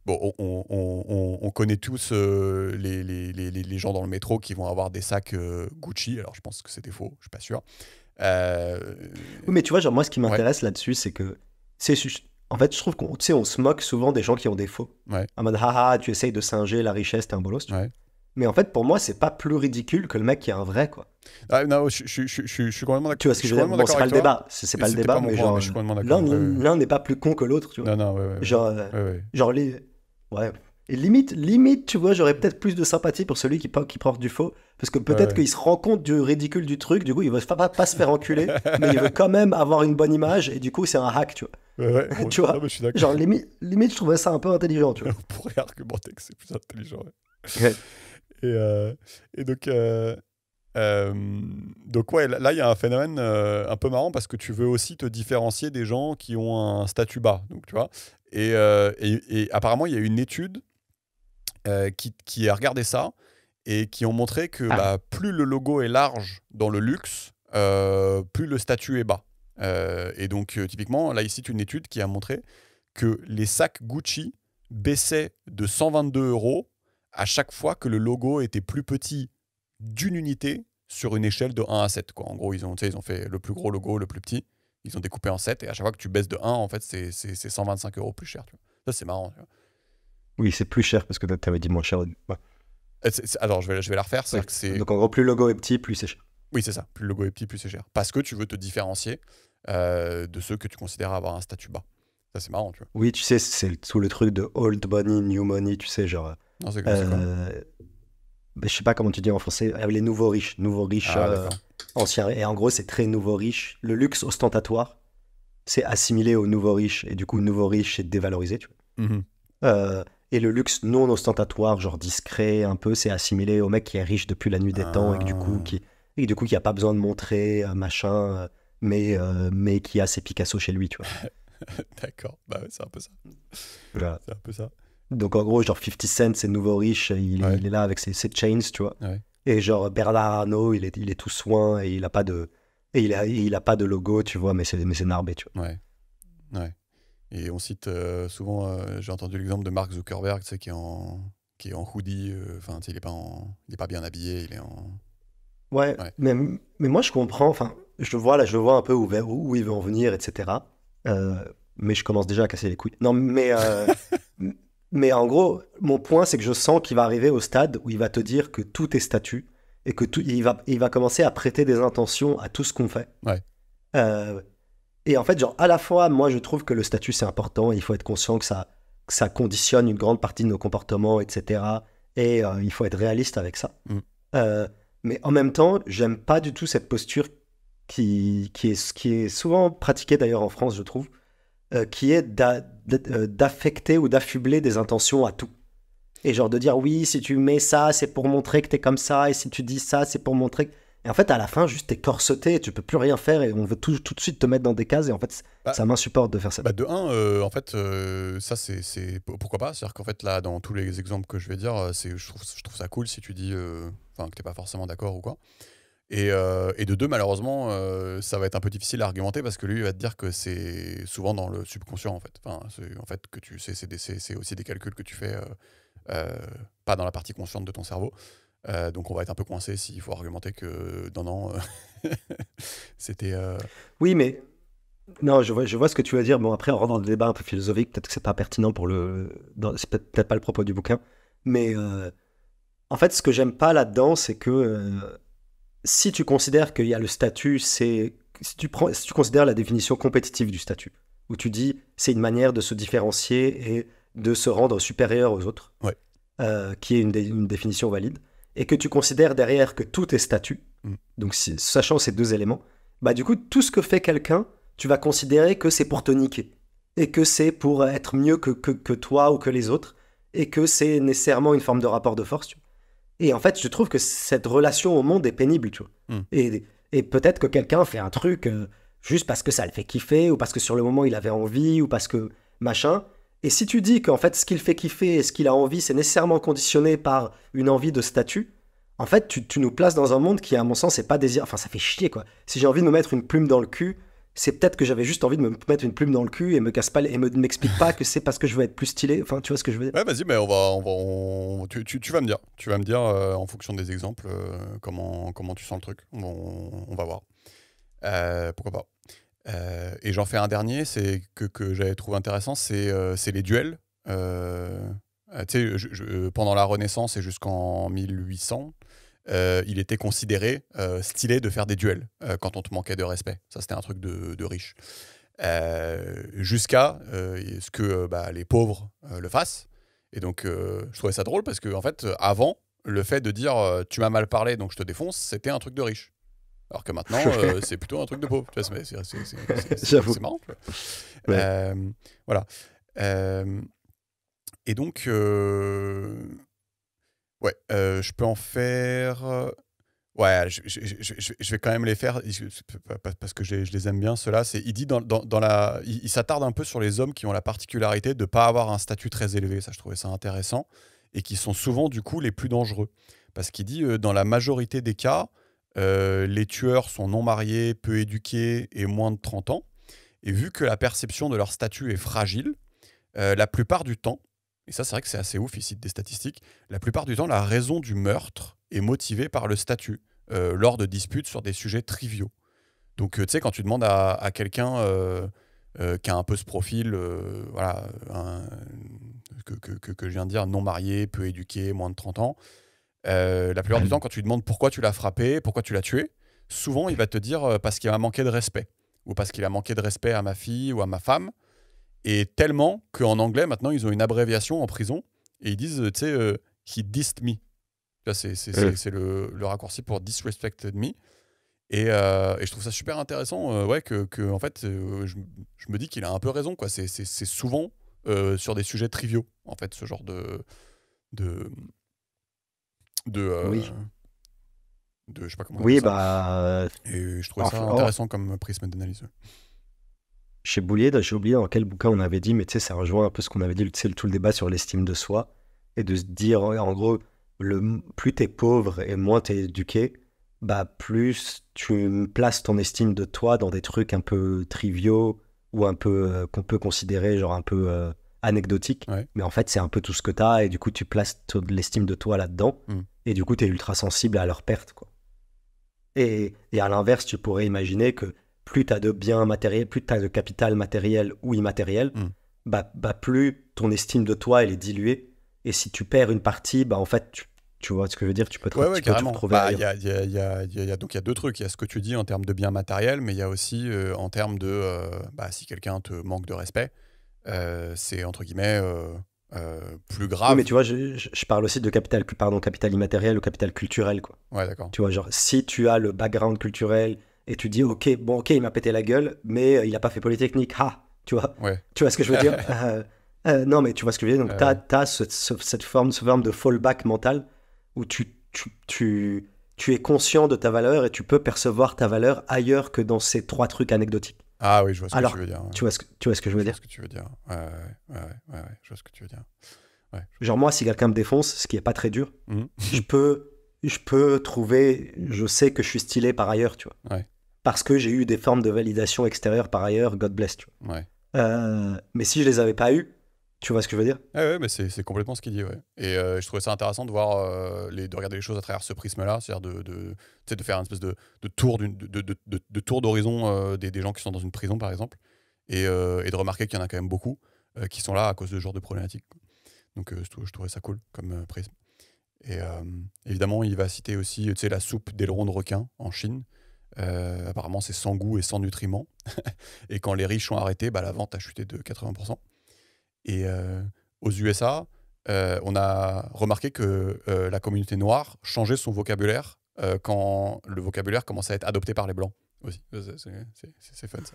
B: bon, on connaît tous les gens dans le métro qui vont avoir des sacs Gucci. Alors, je pense que c'était faux, je suis pas sûr. Euh,
C: Oui, mais tu vois, genre, moi, ce qui
B: ouais,
C: m'intéresse là-dessus, c'est que, en fait, je trouve qu'on, tu sais, on se moque souvent des gens qui ont des faux.
B: ouais,
C: En mode, haha, tu essayes de singer la richesse, t'es un bolos, tu vois.
B: ouais.
C: Mais en fait, pour moi, c'est pas plus ridicule que le mec qui est un vrai, quoi.
B: Ah, non, je suis complètement d'accord.
C: Tu vois ce que je veux dire? Bon, c'est pas le débat, c'est pas le
B: C'était
C: débat,
B: pas mon
C: mais
B: point,
C: genre,
B: mais je suis complètement d'accord.
C: l'un n'est pas plus con que l'autre, tu vois.
B: Non, ouais.
C: Genre,
B: Ouais.
C: genre ouais. Et limite, tu vois, j'aurais peut-être plus de sympathie pour celui qui porte du faux, parce que peut-être
B: Ouais.
C: qu'il se rend compte du ridicule du truc, du coup, il veut pas se faire enculer, mais il veut quand même avoir une bonne image, et du coup, c'est un hack, tu vois.
B: Ouais. Bon,
C: Tu vois,
B: non, mais je suis d'accord.
C: genre, limite, je trouvais ça un peu intelligent, tu vois.
B: On pourrait argumenter que c'est plus intelligent. Ouais.
C: Ouais.
B: Et donc ouais, là il y a un phénomène un peu marrant parce que tu veux aussi te différencier des gens qui ont un statut bas, donc tu vois. Et apparemment il y a une étude qui a regardé ça et qui ont montré que bah, plus le logo est large dans le luxe, plus le statut est bas. Et donc typiquement là il cite une étude qui a montré que les sacs Gucci baissaient de 122 € à chaque fois que le logo était plus petit d'une unité sur une échelle de 1 à 7. Quoi. En gros, ils ont fait le plus gros logo, le plus petit. Ils ont découpé en 7 et à chaque fois que tu baisses de 1, en fait, c'est 125 € plus cher. Tu vois. Ça, c'est marrant. Tu vois.
C: Oui, c'est plus cher parce que tu avais dit moins cher. Ouais.
B: Alors, je vais la refaire.
C: Ouais.
B: Que c'est...
C: Donc en gros, plus le logo est petit, plus c'est cher.
B: Oui, c'est ça. Plus le logo est petit, plus c'est cher. Parce que tu veux te différencier de ceux que tu considères avoir un statut bas. Ça, c'est marrant, tu vois.
C: Oui, tu sais, c'est tout le truc de old money, new money, tu sais, genre.
B: Non, c'est quoi
C: Je sais pas comment tu dis en français, les nouveaux riches,
B: Ah, d'accord.
C: anciens. Et en gros, c'est très nouveau riche. Le luxe ostentatoire, c'est assimilé aux nouveaux riches. Et du coup, nouveau riche, c'est dévalorisé, tu vois.
B: Mhm.
C: Et le luxe non ostentatoire, genre discret, un peu, c'est assimilé au mec qui est riche depuis la nuit des temps et que du coup, qui a pas besoin de montrer, machin, mais qui a ses Picasso chez lui, tu vois.
B: D'accord. Bah ouais, c'est un peu ça.
C: Voilà.
B: C'est un peu ça.
C: Donc en gros, genre 50 Cent, c'est nouveau riche, il est là avec ses chains, tu vois.
B: Ouais.
C: Et genre Bernard Arnault, il est tout soin et il a pas de logo, tu vois, mais c'est narbé, tu vois.
B: Ouais. Ouais. Et on cite souvent, j'ai entendu l'exemple de Mark Zuckerberg, tu sais, qui est en hoodie. Enfin, tu sais, il est pas bien habillé, il est en.
C: Ouais,
B: Ouais.
C: mais moi je comprends, enfin, je vois un peu où il veut en venir, etc. Mais je commence déjà à casser les couilles. Non, mais en gros, mon point, c'est que je sens qu'il va arriver au stade où il va te dire que tout est statut et que il va commencer à prêter des intentions à tout ce qu'on fait.
B: Ouais.
C: Et en fait, genre, à la fois, moi, je trouve que le statut, c'est important. Il faut être conscient que ça conditionne une grande partie de nos comportements, etc. Et il faut être réaliste avec ça.
B: Mm.
C: Mais en même temps, j'aime pas du tout cette posture qui est souvent pratiquée d'ailleurs en France, je trouve, qui est d'affecter ou d'affubler des intentions à tout. Et genre de dire, oui, si tu mets ça, c'est pour montrer que t'es comme ça. Et si tu dis ça, c'est pour montrer que... Et en fait, à la fin, juste t'es corseté, tu peux plus rien faire et on veut tout de suite te mettre dans des cases. Et en fait, ça m'insupporte de faire ça.
B: Bah de 1, en fait, ça, c'est... Pourquoi pas? C'est-à-dire qu'en fait, là, dans tous les exemples que je vais dire, je trouve ça cool si tu dis que t'es pas forcément d'accord ou quoi. Et de 2, malheureusement, ça va être un peu difficile à argumenter parce que lui, il va te dire que c'est souvent dans le subconscient, en fait. Enfin, en fait, que c'est aussi des calculs que tu fais pas dans la partie consciente de ton cerveau. Donc on va être un peu coincé s'il faut argumenter que non, c'était...
C: Oui, mais... Non, je vois ce que tu veux dire. Bon, après, on rentre dans le débat un peu philosophique. Peut-être que c'est pas pertinent c'est peut-être pas le propos du bouquin. Mais en fait, ce que j'aime pas là-dedans, c'est que si tu considères qu'il y a le statut, si tu considères la définition compétitive du statut, où tu dis c'est une manière de se différencier et de se rendre supérieur aux autres,
B: Ouais.
C: Qui est une définition valide, et que tu considères derrière que tout est statut, donc sachant ces deux éléments, bah du coup, tout ce que fait quelqu'un, tu vas considérer que c'est pour te niquer, et que c'est pour être mieux que toi ou que les autres, et que c'est nécessairement une forme de rapport de force, tu vois. Et en fait, je trouve que cette relation au monde est pénible, tu vois. Et peut-être que quelqu'un fait un truc juste parce que ça le fait kiffer, ou parce que sur le moment il avait envie, ou parce que machin. Et si tu dis qu'en fait ce qu'il fait kiffer et ce qu'il a envie, c'est nécessairement conditionné par une envie de statut, en fait, tu nous places dans un monde qui, à mon sens, c'est pas désir. Enfin, ça fait chier, quoi. Si j'ai envie de me mettre une plume dans le cul, c'est peut-être que j'avais juste envie de me mettre une plume dans le cul et m'explique pas que c'est parce que je veux être plus stylé. Enfin, tu vois ce que je veux dire?
B: Ouais, vas-y, mais tu vas me dire. Tu vas me dire, en fonction des exemples, comment tu sens le truc. On va voir. Pourquoi pas. Et j'en fais un dernier, c'est que j'avais trouvé intéressant, c'est les duels. Tu sais, pendant la Renaissance et jusqu'en 1800, il était considéré stylé de faire des duels quand on te manquait de respect. Ça, c'était un truc de riche. Jusqu'à ce que les pauvres le fassent. Et donc, je trouvais ça drôle parce que, en fait, avant, le fait de dire tu m'as mal parlé, donc je te défonce, c'était un truc de riche. Alors que maintenant, c'est plutôt un truc de pauvre. Tu vois, c'est marrant. Tu vois.
C: Ouais.
B: Voilà. Et donc, ouais, je peux en faire. Ouais, je vais quand même les faire parce que je les aime bien. Ceux-là, il dit il s'attarde un peu sur les hommes qui ont la particularité de ne pas avoir un statut très élevé. Ça, je trouvais ça intéressant. Et qui sont souvent, du coup, les plus dangereux. Parce qu'il dit, dans la majorité des cas, les tueurs sont non mariés, peu éduqués et moins de 30 ans. Et vu que la perception de leur statut est fragile, la plupart du temps, et ça c'est vrai que c'est assez ouf, il cite des statistiques, la plupart du temps, la raison du meurtre est motivée par le statut, lors de disputes sur des sujets triviaux. Donc, tu sais, quand tu demandes à quelqu'un qui a un peu ce profil, voilà, que je viens de dire, non marié, peu éduqué, moins de 30 ans, la plupart du temps, quand tu lui demandes pourquoi tu l'as frappé, pourquoi tu l'as tué, souvent, il va te dire parce qu'il m'a manqué de respect. Ou parce qu'il a manqué de respect à ma fille ou à ma femme. Et tellement qu'en anglais, maintenant, ils ont une abréviation en prison. Et ils disent, tu sais, he dissed me. C'est le raccourci pour disrespected me. Et je trouve ça super intéressant, ouais, en fait, je me dis qu'il a un peu raison, quoi. C'est souvent sur des sujets triviaux, en fait, ce genre de,
C: Oui.
B: je sais pas comment on
C: Oui,
B: appelle ça.
C: bah.
B: Et je trouvais ça
C: Enfin,
B: intéressant comme prisme d'analyse.
C: chez Boulier, j'ai oublié dans quel bouquin on avait dit, mais tu sais, ça rejoint un peu ce qu'on avait dit, tu sais, tout le débat sur l'estime de soi, et de se dire, en gros, plus t'es pauvre et moins t'es éduqué, bah plus tu places ton estime de toi dans des trucs un peu triviaux ou un peu qu'on peut considérer genre un peu anecdotiques,
B: Ouais.
C: mais en fait c'est un peu tout ce que t'as, et du coup tu places l'estime de toi là-dedans,
B: Mm.
C: et du coup t'es ultra sensible à leur perte, quoi. Et à l'inverse, tu pourrais imaginer que plus tu as de biens matériels, plus tu as de capital matériel ou immatériel,
B: Mm.
C: bah plus ton estime de toi elle est diluée. Et si tu perds une partie, bah en fait, tu vois ce que je veux dire, tu peux te,
B: Ouais,
C: tu peux te
B: carrément.
C: retrouver
B: Bah, il y
C: ailleurs.
B: a, il y a- il y a- il y a- donc, il y a deux trucs. Il y a ce que tu dis en termes de biens matériels, mais il y a aussi en termes de bah, si quelqu'un te manque de respect, c'est entre guillemets plus
C: Oui, mais
B: grave.
C: tu vois, je parle aussi de capital, pardon, capital immatériel ou capital culturel, quoi.
B: Ouais, d'accord.
C: Tu vois, genre, si tu as le background culturel et tu dis, ok, bon, ok, il m'a pété la gueule, mais il a pas fait Polytechnique, ha,
B: Ouais.
C: tu vois ce que je veux dire? Non, mais tu vois ce que je veux dire. Donc,
B: Ouais.
C: t'as cette forme de fallback mental où tu es conscient de ta valeur et tu peux percevoir ta valeur ailleurs que dans ces trois trucs anecdotiques.
B: Ah oui, je vois ce que tu
C: Alors,
B: veux dire. Ouais.
C: tu vois ce que je veux
B: Je vois
C: dire?
B: ce que tu veux dire. Je vois ce que tu veux dire. Ouais.
C: Genre, moi, si quelqu'un me défonce, ce qui est pas très dur,
B: Mhm.
C: je peux trouver, je sais que je suis stylé par ailleurs, tu vois.
B: Ouais.
C: Parce que j'ai eu des formes de validation extérieure par ailleurs, God bless, tu vois.
B: Ouais.
C: Mais si je les avais pas eues, tu vois ce que je veux dire?
B: Ouais, mais c'est complètement ce qu'il dit, ouais. Et je trouvais ça intéressant de voir, de regarder les choses à travers ce prisme-là, c'est-à-dire tu sais, de faire une espèce de tour de tour d'horizon des gens qui sont dans une prison, par exemple, et de remarquer qu'il y en a quand même beaucoup qui sont là à cause de ce genre de problématiques, quoi. Donc je trouvais ça cool comme prisme. Et évidemment, il va citer aussi, tu sais, la soupe d'aileron de requin en Chine. Apparemment, c'est sans goût et sans nutriments. Et quand les riches ont arrêté, bah, la vente a chuté de 80%. Et aux USA, on a remarqué que la communauté noire changeait son vocabulaire quand le vocabulaire commençait à être adopté par les blancs aussi. C'est fun ça.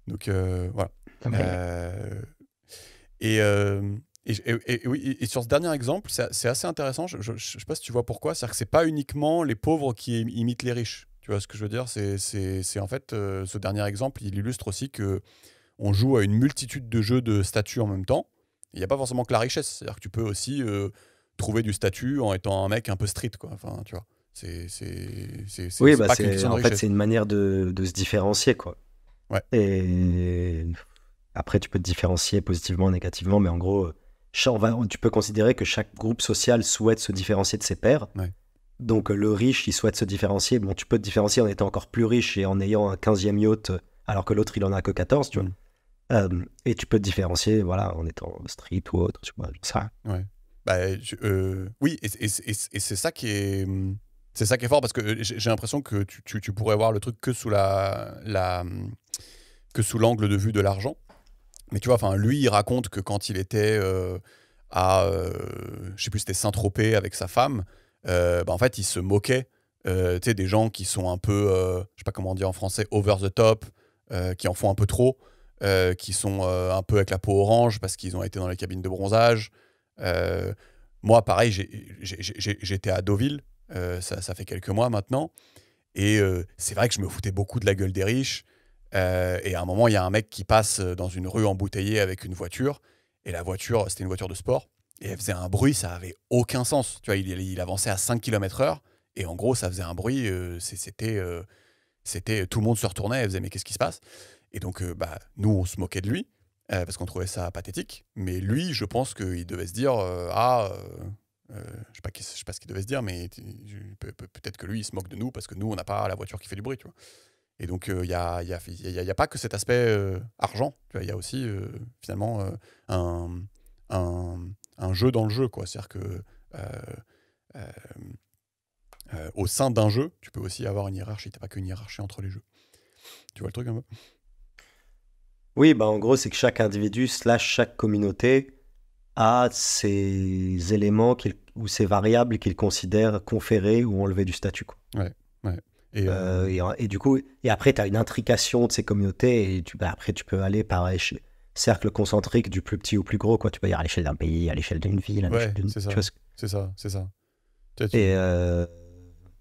B: Donc voilà. Euh, et, euh, oui, et sur ce dernier exemple, c'est assez intéressant. Je ne sais pas si tu vois pourquoi. C'est-à-dire que c'est pas uniquement les pauvres qui imitent les riches. Tu vois ce que je veux dire? C'est en fait ce dernier exemple, il illustre aussi que on joue à une multitude de jeux de statut en même temps. Il n'y a pas forcément que la richesse. C'est-à-dire que tu peux aussi trouver du statut en étant un mec un peu street, quoi. Enfin, tu vois.
C: Oui,
B: C'est
C: bah
B: pas qu'une question de
C: en fait,
B: richesse.
C: c'est une manière de se différencier, quoi.
B: Ouais.
C: Et après, tu peux te différencier positivement, négativement, mais en gros, tu peux considérer que chaque groupe social souhaite se différencier de ses pairs.
B: Ouais.
C: Donc, le riche, il souhaite se différencier. Bon, tu peux te différencier en étant encore plus riche et en ayant un 15e yacht, alors que l'autre, il en a que 14, tu vois. Et tu peux te différencier, voilà, en étant street ou autre, tu vois, ça.
B: Ouais. Bah, oui, et c'est ça qui est. C'est ça qui est fort parce que j'ai l'impression que tu pourrais voir le truc que sous que sous l'angle de vue de l'argent. Mais tu vois, enfin, lui, il raconte que quand il était à, je sais plus, c'était Saint-Tropez avec sa femme, bah, en fait, il se moquait, tu sais, des gens qui sont un peu, je sais pas comment dire en français, over the top, qui en font un peu trop, qui sont un peu avec la peau orange parce qu'ils ont été dans les cabines de bronzage. Euh, Moi, pareil, j'étais à Deauville, ça fait quelques mois maintenant, et c'est vrai que je me foutais beaucoup de la gueule des riches. Et à un moment, il y a un mec qui passe dans une rue embouteillée avec une voiture. Et la voiture, c'était une voiture de sport. Et elle faisait un bruit, ça avait aucun sens. Tu vois, il avançait à 5 km/h. Et en gros, ça faisait un bruit. C'était tout le monde se retournait et faisait mais qu'est-ce qui se passe? Et donc, bah, nous, on se moquait de lui parce qu'on trouvait ça pathétique. Mais lui, je pense qu'il devait se dire je sais pas ce qu'il devait se dire, mais peut-être que lui, il se moque de nous parce que nous, on n'a pas la voiture qui fait du bruit, tu vois. Et donc, il n'y a, y a, y a- y a pas que cet aspect argent. Il y a aussi, finalement, un, un, un jeu dans le jeu, quoi. C'est-à-dire que euh, au sein d'un jeu, tu peux aussi avoir une hiérarchie. Tu n'as pas qu'une hiérarchie entre les jeux. Tu vois le truc un peu?
C: Oui, bah en gros, c'est que chaque individu slash chaque communauté a ses éléments ou ses variables qu'il considère conférer ou enlever du statut, quoi.
B: Ouais, ouais. Et,
C: Et du coup, et après, tu as une intrication de ces communautés, et après, tu peux aller par cercle concentrique du plus petit au plus gros, quoi. Tu peux y aller à l'échelle d'un pays, à l'échelle d'une ville, à l'échelle
B: ouais,
C: d'une.
B: c'est ça.
C: Tu vois
B: C'est ça, c'est ça.
C: Et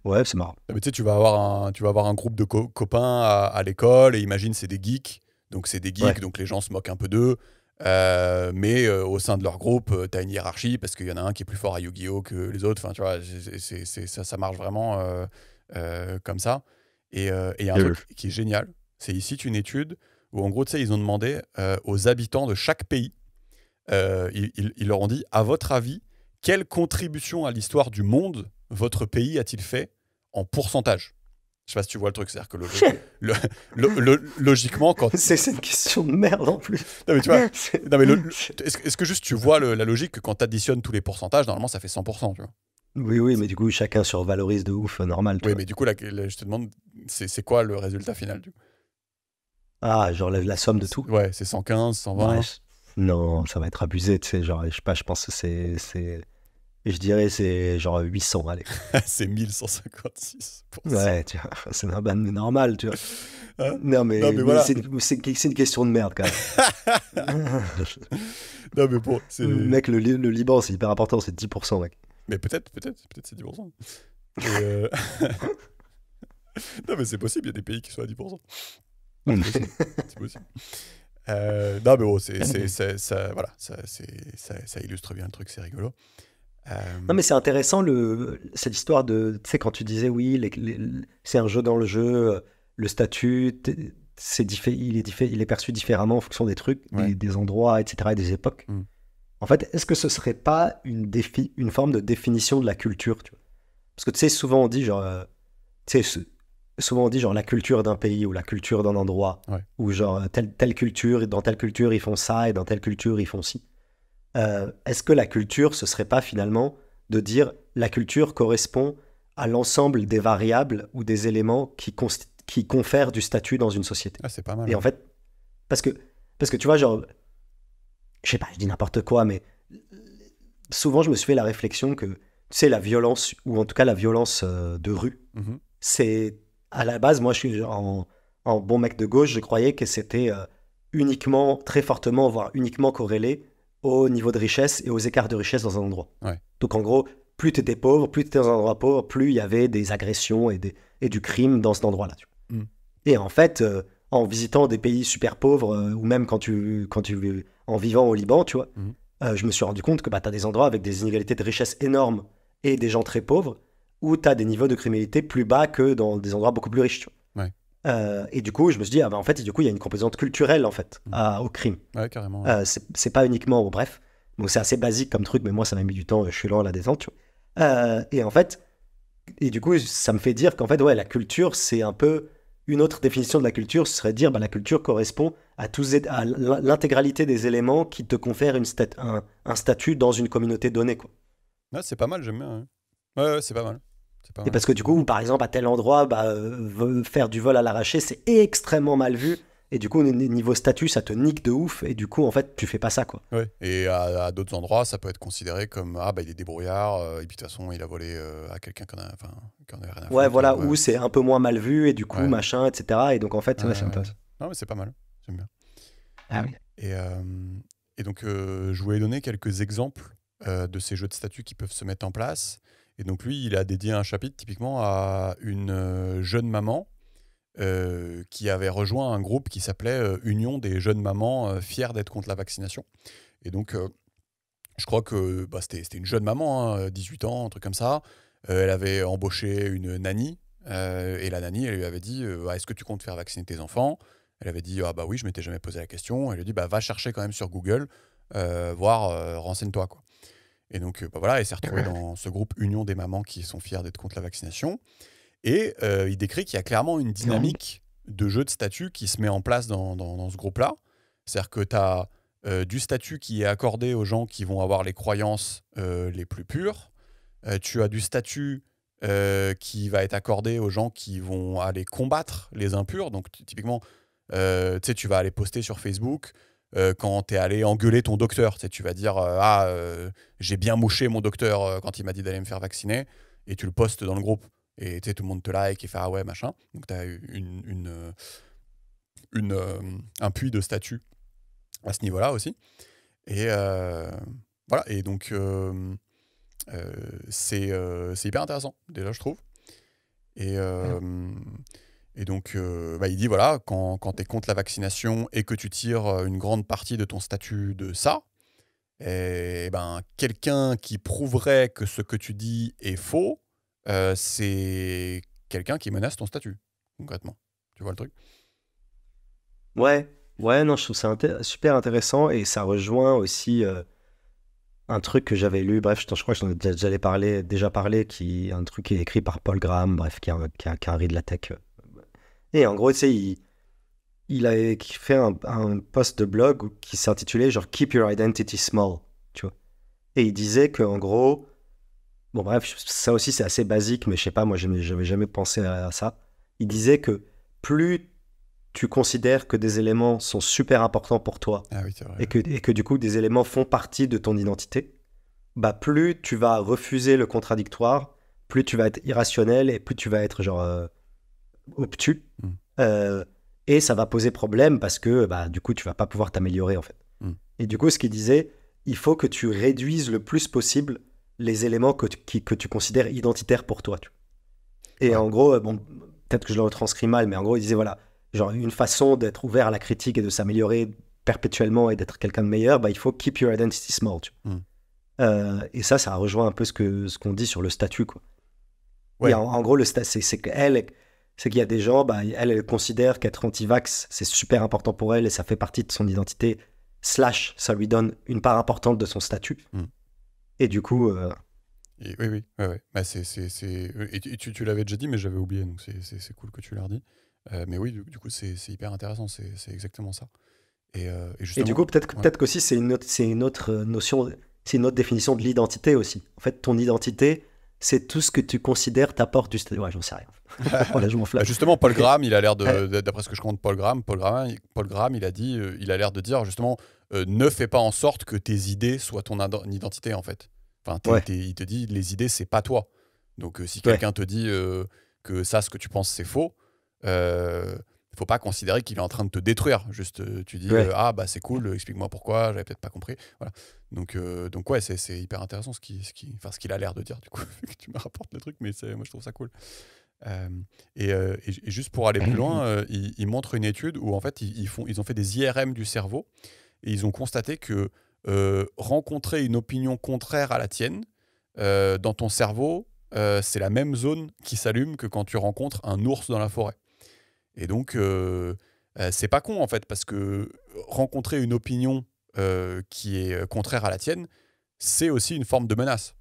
C: ouais, c'est marrant.
B: Mais tu sais, tu vas avoir un groupe de copains à l'école, et imagine, c'est des geeks. Donc, c'est des geeks,
C: Ouais.
B: donc les gens se moquent un peu d'eux. Mais au sein de leur groupe, tu as une hiérarchie parce qu'il y en a un qui est plus fort à Yu-Gi-Oh que les autres. Enfin, tu vois, ça marche vraiment comme ça. Et il y a un truc qui est génial. C'est ici une étude où, en gros, tu sais, ils ont demandé aux habitants de chaque pays, ils leur ont dit, à votre avis, quelle contribution à l'histoire du monde votre pays a-t-il fait en pourcentage? Je sais pas si tu vois le truc, c'est-à-dire que logiquement, quand...
C: C'est une question de merde en plus.
B: Non mais tu vois, non, mais est-ce que juste tu vois la logique que quand tu additionnes tous les pourcentages, normalement ça fait 100%, tu vois?
C: Oui, mais du coup, chacun survalorise de ouf, normal.
B: Oui, mais du coup, je te demande, c'est quoi le résultat final, du coup?
C: Ah, genre la somme de tout.
B: Ouais, c'est 115, 120.
C: Ouais, non, ça va être abusé, tu sais, genre, je sais pas, je pense que je dirais c'est genre 800, allez.
B: C'est 1156%.
C: Ouais, tu vois, c'est normal, tu vois.
B: Hein?
C: Non, mais
B: voilà.
C: c'est une question de merde, quand même.
B: Non, mais bon, c'est...
C: Mec, le Liban, c'est hyper important, c'est 10%, mec.
B: Mais peut-être c'est 10%. Et non, mais c'est possible, il y a des pays qui sont à 10%. C'est possible. Non, mais bon, voilà, ça illustre bien le truc, c'est rigolo.
C: Non, mais c'est intéressant, cette histoire de... Tu sais, quand tu disais, oui, c'est un jeu dans le jeu, le statut, il est perçu différemment en fonction des trucs,
B: Ouais.
C: des endroits, etc., et des époques.
B: Mm.
C: En fait, est-ce que ce serait pas une forme de définition de la culture, tu vois? Parce que tu sais, souvent on dit genre... souvent on dit genre la culture d'un pays ou la culture d'un endroit,
B: Ouais.
C: ou genre telle culture, et dans telle culture ils font ça, et dans telle culture ils font ci. Est-ce que la culture, ce serait pas finalement de dire la culture correspond à l'ensemble des variables ou des éléments qui confèrent du statut dans une société?
B: Ah, c'est pas mal.
C: Et en fait, parce que tu vois, genre, je sais pas, je dis n'importe quoi, mais souvent je me suis fait la réflexion que, tu sais, la violence, ou en tout cas la violence de rue,
B: Mhm.
C: c'est, à la base, moi je suis genre, en bon mec de gauche, je croyais que c'était uniquement, très fortement, voire uniquement corrélé au niveau de richesse et aux écarts de richesse dans un endroit.
B: Ouais.
C: Donc en gros, plus tu étais pauvre, plus tu étais dans un endroit pauvre, plus il y avait des agressions et du crime dans cet endroit-là. Tu vois.
B: Mm.
C: Et en fait, en visitant des pays super pauvres, ou même en vivant au Liban, tu vois, je me suis rendu compte que bah, tu as des endroits avec des inégalités de richesse énormes et des gens très pauvres, où tu as des niveaux de criminalité plus bas que dans des endroits beaucoup plus riches. Tu vois.
B: Ouais.
C: Et du coup, je me suis dit, en fait, du coup, il y a une composante culturelle en fait, au crime.
B: Ouais, carrément. Ouais.
C: C'est pas uniquement, bref, donc c'est assez basique comme truc, mais moi ça m'a mis du temps, je suis lent à la détente, tu vois. Et en fait, et du coup, ça me fait dire qu'en fait, ouais, la culture, c'est un peu une autre définition de la culture, ce serait de dire, bah, la culture correspond à l'intégralité des éléments qui te confèrent un statut dans une communauté donnée, quoi.
B: Ouais, c'est pas mal, j'aime bien. Ouais, c'est pas mal.
C: Et parce que du coup, par exemple, à tel endroit, bah, faire du vol à l'arraché, c'est extrêmement mal vu. Et du coup, niveau statut, ça te nique de ouf. Et du coup, en fait, tu fais pas ça, quoi.
B: Ouais. Et à d'autres endroits, ça peut être considéré comme ah bah il est débrouillard et puis de toute façon il a volé à quelqu'un qui en avait rien à foutre.
C: Ouais, voilà, où c'est un peu moins mal vu et du coup,
B: Ouais.
C: machin, etc. Et donc, en fait, ouais, c'est intéressant.
B: Non, mais c'est pas mal. J'aime bien.
C: Ah oui.
B: Et donc, je voulais donner quelques exemples de ces jeux de statut qui peuvent se mettre en place. Et donc, lui, il a dédié un chapitre typiquement à une jeune maman qui avait rejoint un groupe qui s'appelait Union des jeunes mamans fières d'être contre la vaccination. Et donc, je crois que c'était une jeune maman, hein, 18 ans, un truc comme ça. Elle avait embauché une nanny. Et la nanny, elle lui avait dit est-ce que tu comptes faire vacciner tes enfants? Elle avait dit ah bah oui, je m'étais jamais posé la question. Elle lui a dit va chercher quand même sur Google, voir, renseigne-toi, quoi. Et donc voilà, elle s'est retrouvée dans ce groupe Union des mamans qui sont fières d'être contre la vaccination. Et il décrit qu'il y a clairement une dynamique de jeu de statut qui se met en place dans ce groupe-là. C'est-à-dire que tu as du statut qui est accordé aux gens qui vont avoir les croyances les plus pures. Tu as du statut qui va être accordé aux gens qui vont aller combattre les impurs. Donc, typiquement, tu sais, tu vas aller poster sur Facebook quand tu es allé engueuler ton docteur. Tu sais, tu vas dire j'ai bien mouché mon docteur quand il m'a dit d'aller me faire vacciner. Et tu le postes dans le groupe. Et tu sais, tout le monde te like et fait ah ouais, machin. Donc, tu as un puits de statut à ce niveau-là aussi. Et voilà. Et donc, c'est hyper intéressant, déjà, je trouve. Et donc, il dit, voilà, quand tu es contre la vaccination et que tu tires une grande partie de ton statut de ça, et quelqu'un qui prouverait que ce que tu dis est faux, c'est quelqu'un qui menace ton statut, concrètement. Tu vois le truc?
C: Ouais, non, je trouve ça super intéressant et ça rejoint aussi un truc que j'avais lu, bref, je crois que j'en ai déjà parlé, un truc qui est écrit par Paul Graham, bref, qui est un riz de la tech. Et en gros, tu sais, il avait fait un post de blog qui s'intitulait genre Keep Your Identity Small, tu vois. Et il disait qu'en gros, bon bref, ça aussi c'est assez basique, mais je sais pas, moi j'avais jamais pensé à ça. Il disait que plus tu considères que des éléments sont super importants pour toi
B: Ah oui, c'est vrai.
C: et que du coup des éléments font partie de ton identité, bah plus tu vas refuser le contradictoire, plus tu vas être irrationnel et plus tu vas être genre obtus. Et ça va poser problème parce que bah, du coup tu vas pas pouvoir t'améliorer en fait. Et du coup ce qu'il disait, il faut que tu réduises le plus possible les éléments que tu considères identitaires pour toi. Et en gros, bon, peut-être que je le retranscris mal, mais en gros il disait voilà, genre une façon d'être ouvert à la critique et de s'améliorer perpétuellement et d'être quelqu'un de meilleur, bah, il faut keep your identity small. Et ça rejoint un peu ce qu'on dit sur le statut, quoi.
B: Ouais.
C: Et en gros, c'est qu'il y a des gens, bah, elle considère qu'être anti-vax, c'est super important pour elle et ça fait partie de son identité, / ça lui donne une part importante de son statut. Et du coup...
B: Oui. Bah, et tu l'avais déjà dit, mais j'avais oublié, donc c'est cool que tu l'as redit. Mais oui, du coup, c'est hyper intéressant, c'est exactement ça. Et
C: du coup, peut-être qu'aussi, c'est une autre notion, c'est une autre définition de l'identité aussi. En fait, ton identité, c'est tout ce que tu considères t'apporte du statut. Ouais, j'en sais rien. Voilà, je m'en flatte.
B: Justement, Paul Graham, il a l'air d'après ce que je compte, Paul Graham, il a dit, il a l'air de dire justement, ne fais pas en sorte que tes idées soient ton identité en fait. Enfin, il te dit, les idées, c'est pas toi. Donc, si quelqu'un te dit que ça, ce que tu penses, c'est faux, faut pas considérer qu'il est en train de te détruire. Juste, tu dis, ah, bah c'est cool, explique-moi pourquoi, j'avais peut-être pas compris. Voilà. Donc ouais, c'est hyper intéressant ce qu'il a l'air de dire, du coup, que tu me rapportes le truc, mais moi, je trouve ça cool. Et juste pour aller plus loin, ils montrent une étude où, en fait, ils ont fait des IRM du cerveau et ils ont constaté que rencontrer une opinion contraire à la tienne dans ton cerveau, c'est la même zone qui s'allume que quand tu rencontres un ours dans la forêt. Et donc, c'est pas con en fait, parce que rencontrer une opinion qui est contraire à la tienne, c'est aussi une forme de menace.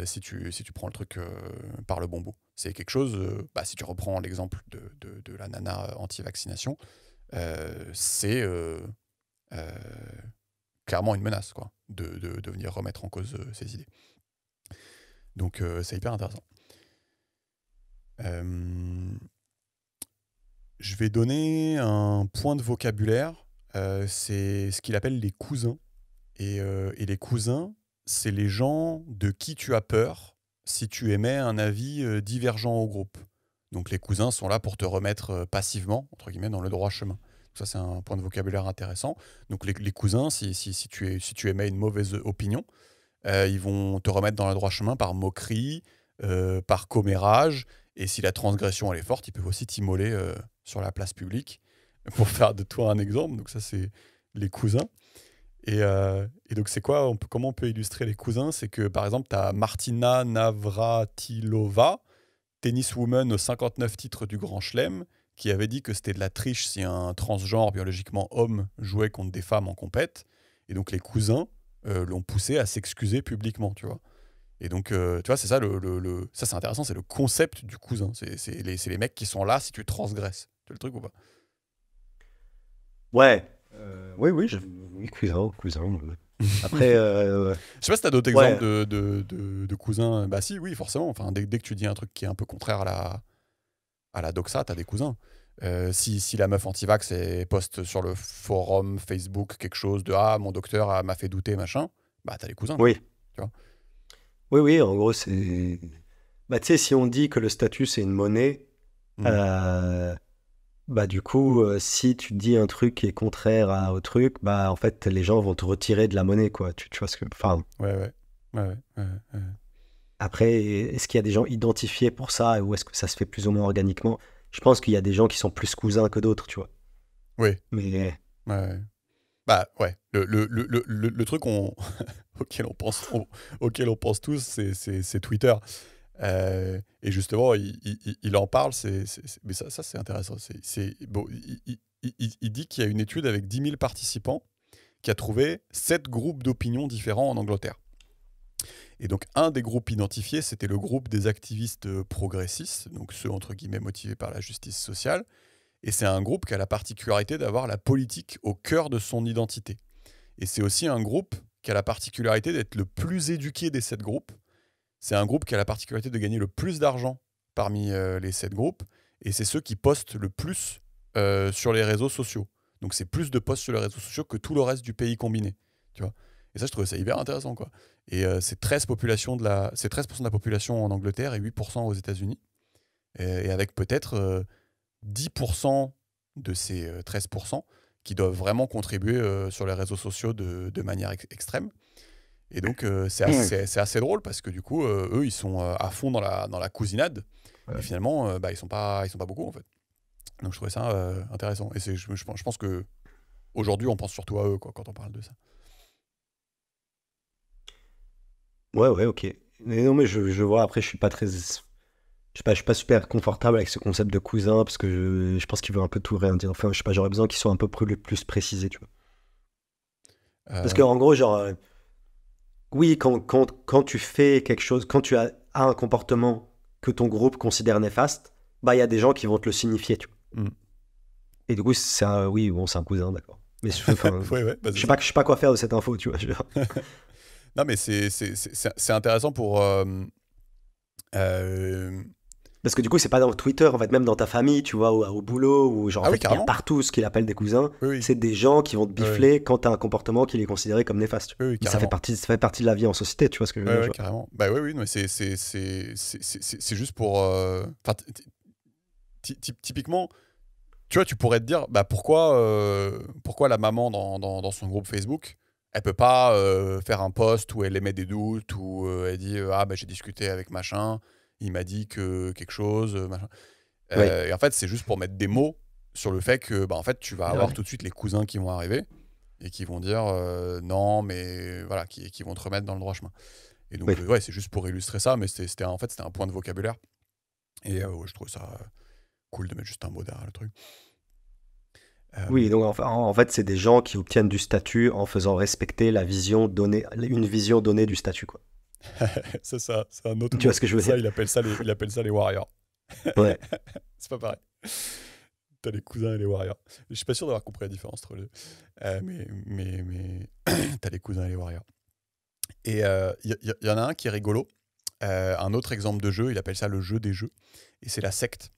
B: Si tu prends le truc par le bon bout. C'est quelque chose, si tu reprends l'exemple de la nana anti-vaccination, c'est clairement une menace, quoi, de venir remettre en cause ses idées. Donc c'est hyper intéressant. Je vais donner un point de vocabulaire, c'est ce qu'il appelle les cousins. Et les cousins, c'est les gens de qui tu as peur si tu émets un avis divergent au groupe. Donc les cousins sont là pour te remettre passivement, entre guillemets, dans le droit chemin. Ça, c'est un point de vocabulaire intéressant. Donc les cousins, si tu émets une mauvaise opinion, ils vont te remettre dans le droit chemin par moquerie, par commérage, et si la transgression elle est forte, ils peuvent aussi t'immoler sur la place publique pour faire de toi un exemple. Donc ça, c'est les cousins. Et donc c'est quoi, comment on peut illustrer les cousins? C'est que par exemple, tu as Martina Navratilova, tenniswoman aux 59 titres du Grand Chelem, qui avait dit que c'était de la triche si un transgenre biologiquement homme jouait contre des femmes en compète. Et donc les cousins l'ont poussé à s'excuser publiquement, tu vois. Et donc, tu vois, c'est ça, ça c'est intéressant, c'est le concept du cousin. C'est les mecs qui sont là si tu transgresses. Tu vois le truc ou pas?
C: Ouais. Oui, oui, cousin. Après,
B: Je sais pas si t'as d'autres
C: ouais.
B: exemples de cousins. Bah si, oui, forcément. Enfin, dès que tu dis un truc qui est un peu contraire à la doxa, t'as des cousins. Si la meuf anti-vax poste sur le forum Facebook quelque chose de ah mon docteur m'a fait douter machin, bah t'as les cousins quoi.
C: Oui.
B: Tu vois.
C: Oui, en gros, c'est. Bah, tu sais, si on dit que le statut, c'est une monnaie,
B: Mm.
C: euh, bah, du coup, si tu dis un truc qui est contraire au truc, bah, en fait, les gens vont te retirer de la monnaie, quoi. Tu vois ce que. Enfin,
B: Ouais.
C: après, est-ce qu'il y a des gens identifiés pour ça ou est-ce que ça se fait plus ou moins organiquement? Je pense qu'il y a des gens qui sont plus cousins que d'autres, tu vois.
B: Oui.
C: Mais.
B: Ouais. Bah ouais. Le truc auquel auquel on pense tous, c'est Twitter. Et justement, il en parle, mais ça c'est intéressant. Bon, il dit qu'il y a une étude avec 10 000 participants qui a trouvé 7 groupes d'opinion différents en Angleterre. Et donc, un des groupes identifiés, c'était le groupe des activistes progressistes, donc ceux entre guillemets motivés par la justice sociale. Et c'est un groupe qui a la particularité d'avoir la politique au cœur de son identité. Et c'est aussi un groupe qui a la particularité d'être le plus éduqué des 7 groupes. C'est un groupe qui a la particularité de gagner le plus d'argent parmi les 7 groupes. Et c'est ceux qui postent le plus sur les réseaux sociaux. Donc c'est plus de posts sur les réseaux sociaux que tout le reste du pays combiné. Tu vois. Et ça, je trouvais ça hyper intéressant, quoi. Et c'est 13% de la population en Angleterre et 8% aux États-Unis. Et avec peut-être 10% de ces 13% qui doivent vraiment contribuer sur les réseaux sociaux de manière extrême. Et donc, c'est assez drôle parce que du coup, eux, ils sont à fond dans la cousinade.
C: Ouais.
B: Et finalement, bah, ils sont pas beaucoup, en fait. Donc, je trouvais ça intéressant. Et je pense que aujourd'hui, on pense surtout à eux quoi, quand on parle de ça.
C: Ouais, ok. Mais non, mais je vois, après, je suis pas très. Je suis pas super confortable avec ce concept de cousin parce que je pense qu'il veut un peu tout rien dire. Enfin, je sais pas, j'aurais besoin qu'il soit un peu plus précisé, tu vois. Parce
B: Euh,
C: qu'en gros, genre, oui, quand tu fais quelque chose, quand tu as un comportement que ton groupe considère néfaste, bah, il y a des gens qui vont te le signifier, tu vois.
B: hmm.
C: Et du coup, oui, bon, c'est un cousin, d'accord. Mais enfin,
B: Ouais, bah,
C: je
B: c'est
C: sais
B: ça.
C: pas, je sais pas quoi faire de cette info, tu vois.
B: Non, mais c'est intéressant pour. Euh,
C: Parce que du coup, c'est pas dans Twitter, en fait, même dans ta famille, tu vois, au boulot, ou genre, en
B: Ah oui,
C: fait, il y a
B: carrément.
C: partout ce qu'il appelle des cousins.
B: Oui, oui.
C: C'est des gens qui vont te
B: Oui,
C: bifler quand t'as un comportement qui est considéré comme néfaste.
B: oui,
C: Mais
B: carrément.
C: ça fait partie de la vie en société, tu vois ce que je veux dire, tu vois.
B: Carrément. Bah oui, non, mais c'est juste pour. Enfin, typiquement, tu vois, tu pourrais te dire, bah pourquoi la maman dans son groupe Facebook, elle peut pas faire un post où elle émet des doutes, où elle dit ah bah j'ai discuté avec machin, il m'a dit que quelque chose, machin.
C: Oui.
B: Et en fait, c'est juste pour mettre des mots sur le fait que bah en fait tu vas avoir
C: Ouais.
B: tout de suite les cousins qui vont arriver et qui vont dire non mais voilà qui vont te remettre dans le droit chemin. Et donc
C: Oui.
B: ouais, c'est juste pour illustrer ça, mais en fait c'était un point de vocabulaire. Et ouais, je trouve ça cool de mettre juste un mot derrière le truc.
C: Oui,
B: Euh,
C: donc en fait, c'est des gens qui obtiennent du statut en faisant respecter une vision donnée du statut, quoi.
B: c'est ça, c'est un autre
C: Tu vois
B: mot.
C: ce que je veux
B: Ça,
C: dire?
B: il appelle ça les warriors.
C: Ouais.
B: C'est pas pareil. T'as les cousins et les warriors. Je suis pas sûr d'avoir compris la différence entre les deux. Mais t'as les cousins et les warriors. Et y en a un qui est rigolo. Un autre exemple de jeu, il appelle ça le jeu des jeux. Et c'est la secte.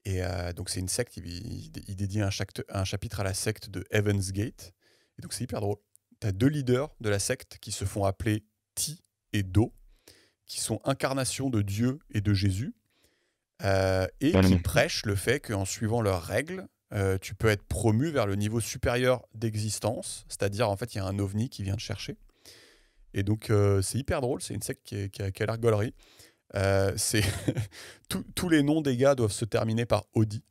B: Et donc c'est une secte, il dédie un chapitre à la secte de Heaven's Gate. Et donc c'est hyper drôle. T'as 2 leaders de la secte qui se font appeler Ti et Do, qui sont incarnations de Dieu et de Jésus, et qui prêchent le fait qu'en suivant leurs règles, tu peux être promu vers le niveau supérieur d'existence, c'est-à-dire en fait il y a un ovni qui vient te chercher. Et donc c'est hyper drôle, c'est une secte qui a l'air gaulerie. C'est tous les noms des gars doivent se terminer par Ody,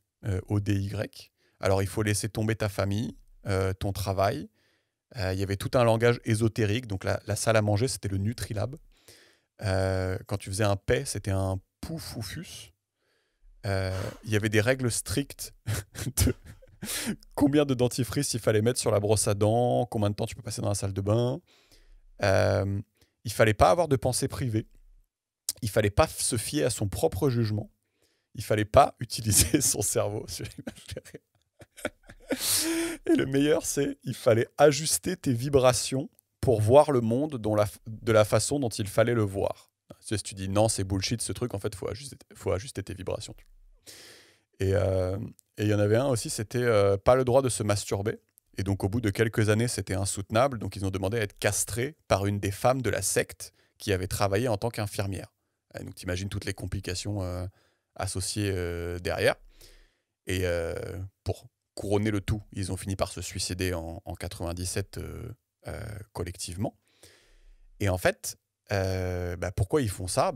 B: O-D-Y. Alors il faut laisser tomber ta famille, ton travail. Il y avait tout un langage ésotérique, donc la salle à manger c'était le Nutrilab. Quand tu faisais un paix, c'était un Poufoufus. Il y avait des règles strictes de combien de dentifrice il fallait mettre sur la brosse à dents, combien de temps tu peux passer dans la salle de bain. Il fallait pas avoir de pensée privée. Il fallait pas se fier à son propre jugement. il fallait pas utiliser son cerveau. Et le meilleur, c'est il fallait ajuster tes vibrations pour voir le monde de la façon dont il fallait le voir. Tu sais, si tu dis non, c'est bullshit ce truc, en fait, faut ajuster tes vibrations. Et il y en avait un aussi, c'était pas le droit de se masturber. Et donc, au bout de quelques années, c'était insoutenable. Donc, ils ont demandé à être castrés par une des femmes de la secte qui avait travaillé en tant qu'infirmière. Donc, tu imagines toutes les complications associées derrière. Et pour couronner le tout, ils ont fini par se suicider en 97 collectivement. Et en fait, pourquoi ils font ça ?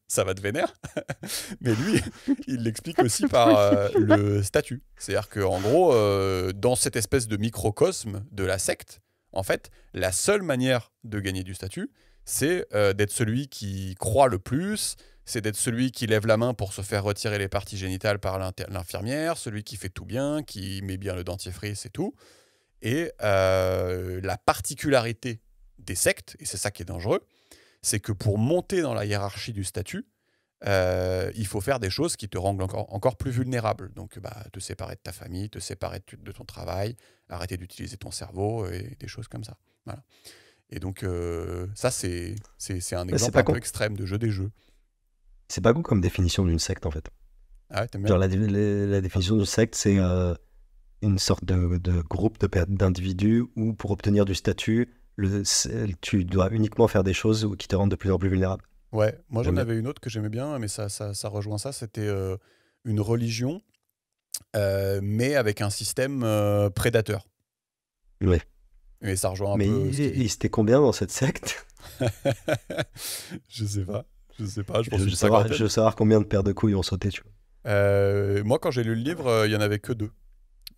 B: Ça va te vénère. Mais lui, il l'explique aussi par le statut. C'est-à-dire qu'en gros, dans cette espèce de microcosme de la secte, en fait, la seule manière de gagner du statut, c'est d'être celui qui croit le plus, c'est d'être celui qui lève la main pour se faire retirer les parties génitales par l'infirmière, celui qui fait tout bien, qui met bien le dentifrice et tout. Et la particularité des sectes, et c'est ça qui est dangereux, c'est que pour monter dans la hiérarchie du statut, il faut faire des choses qui te rendent encore plus vulnérable. Donc, te séparer de ta famille, te séparer de ton travail, arrêter d'utiliser ton cerveau et des choses comme ça. Voilà. Et donc, ça, c'est un exemple un peu extrême de jeu des jeux.
C: C'est pas con comme définition d'une secte, en fait.
B: Ah ouais, t'aimes bien ?
C: Genre, la définition d'une secte, c'est une sorte de groupe d'individus où, pour obtenir du statut, tu dois uniquement faire des choses qui te rendent de plus en plus vulnérable.
B: Ouais, moi j'en avais une autre que j'aimais bien, mais ça rejoint ça. C'était une religion, mais avec un système prédateur.
C: Ouais.
B: Et ça rejoint un
C: mais
B: peu.
C: Mais c'était combien dans cette secte ?
B: Je sais pas. Je pense
C: je veux savoir combien de paires de couilles ont sauté, tu
B: vois. Moi, quand j'ai lu le livre, il y en avait que 2.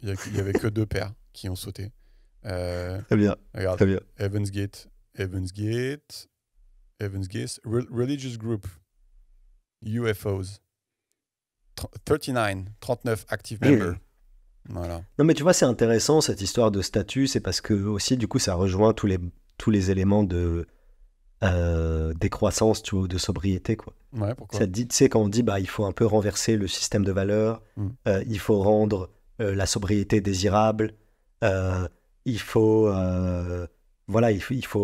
B: Il y avait que 2 paires qui ont sauté.
C: Très bien.
B: Regarde,
C: très bien.
B: Evans Gate, Religious Group, UFOs, 39 active members. Voilà.
C: Non, mais tu vois, c'est intéressant cette histoire de statut, c'est parce que aussi, du coup, ça rejoint tous les éléments de décroissance, tu vois, de sobriété, quoi.
B: Ouais, pourquoi ?
C: Ça te dit, tu sais, quand on dit, il faut un peu renverser le système de valeurs, il faut rendre la sobriété désirable, il faut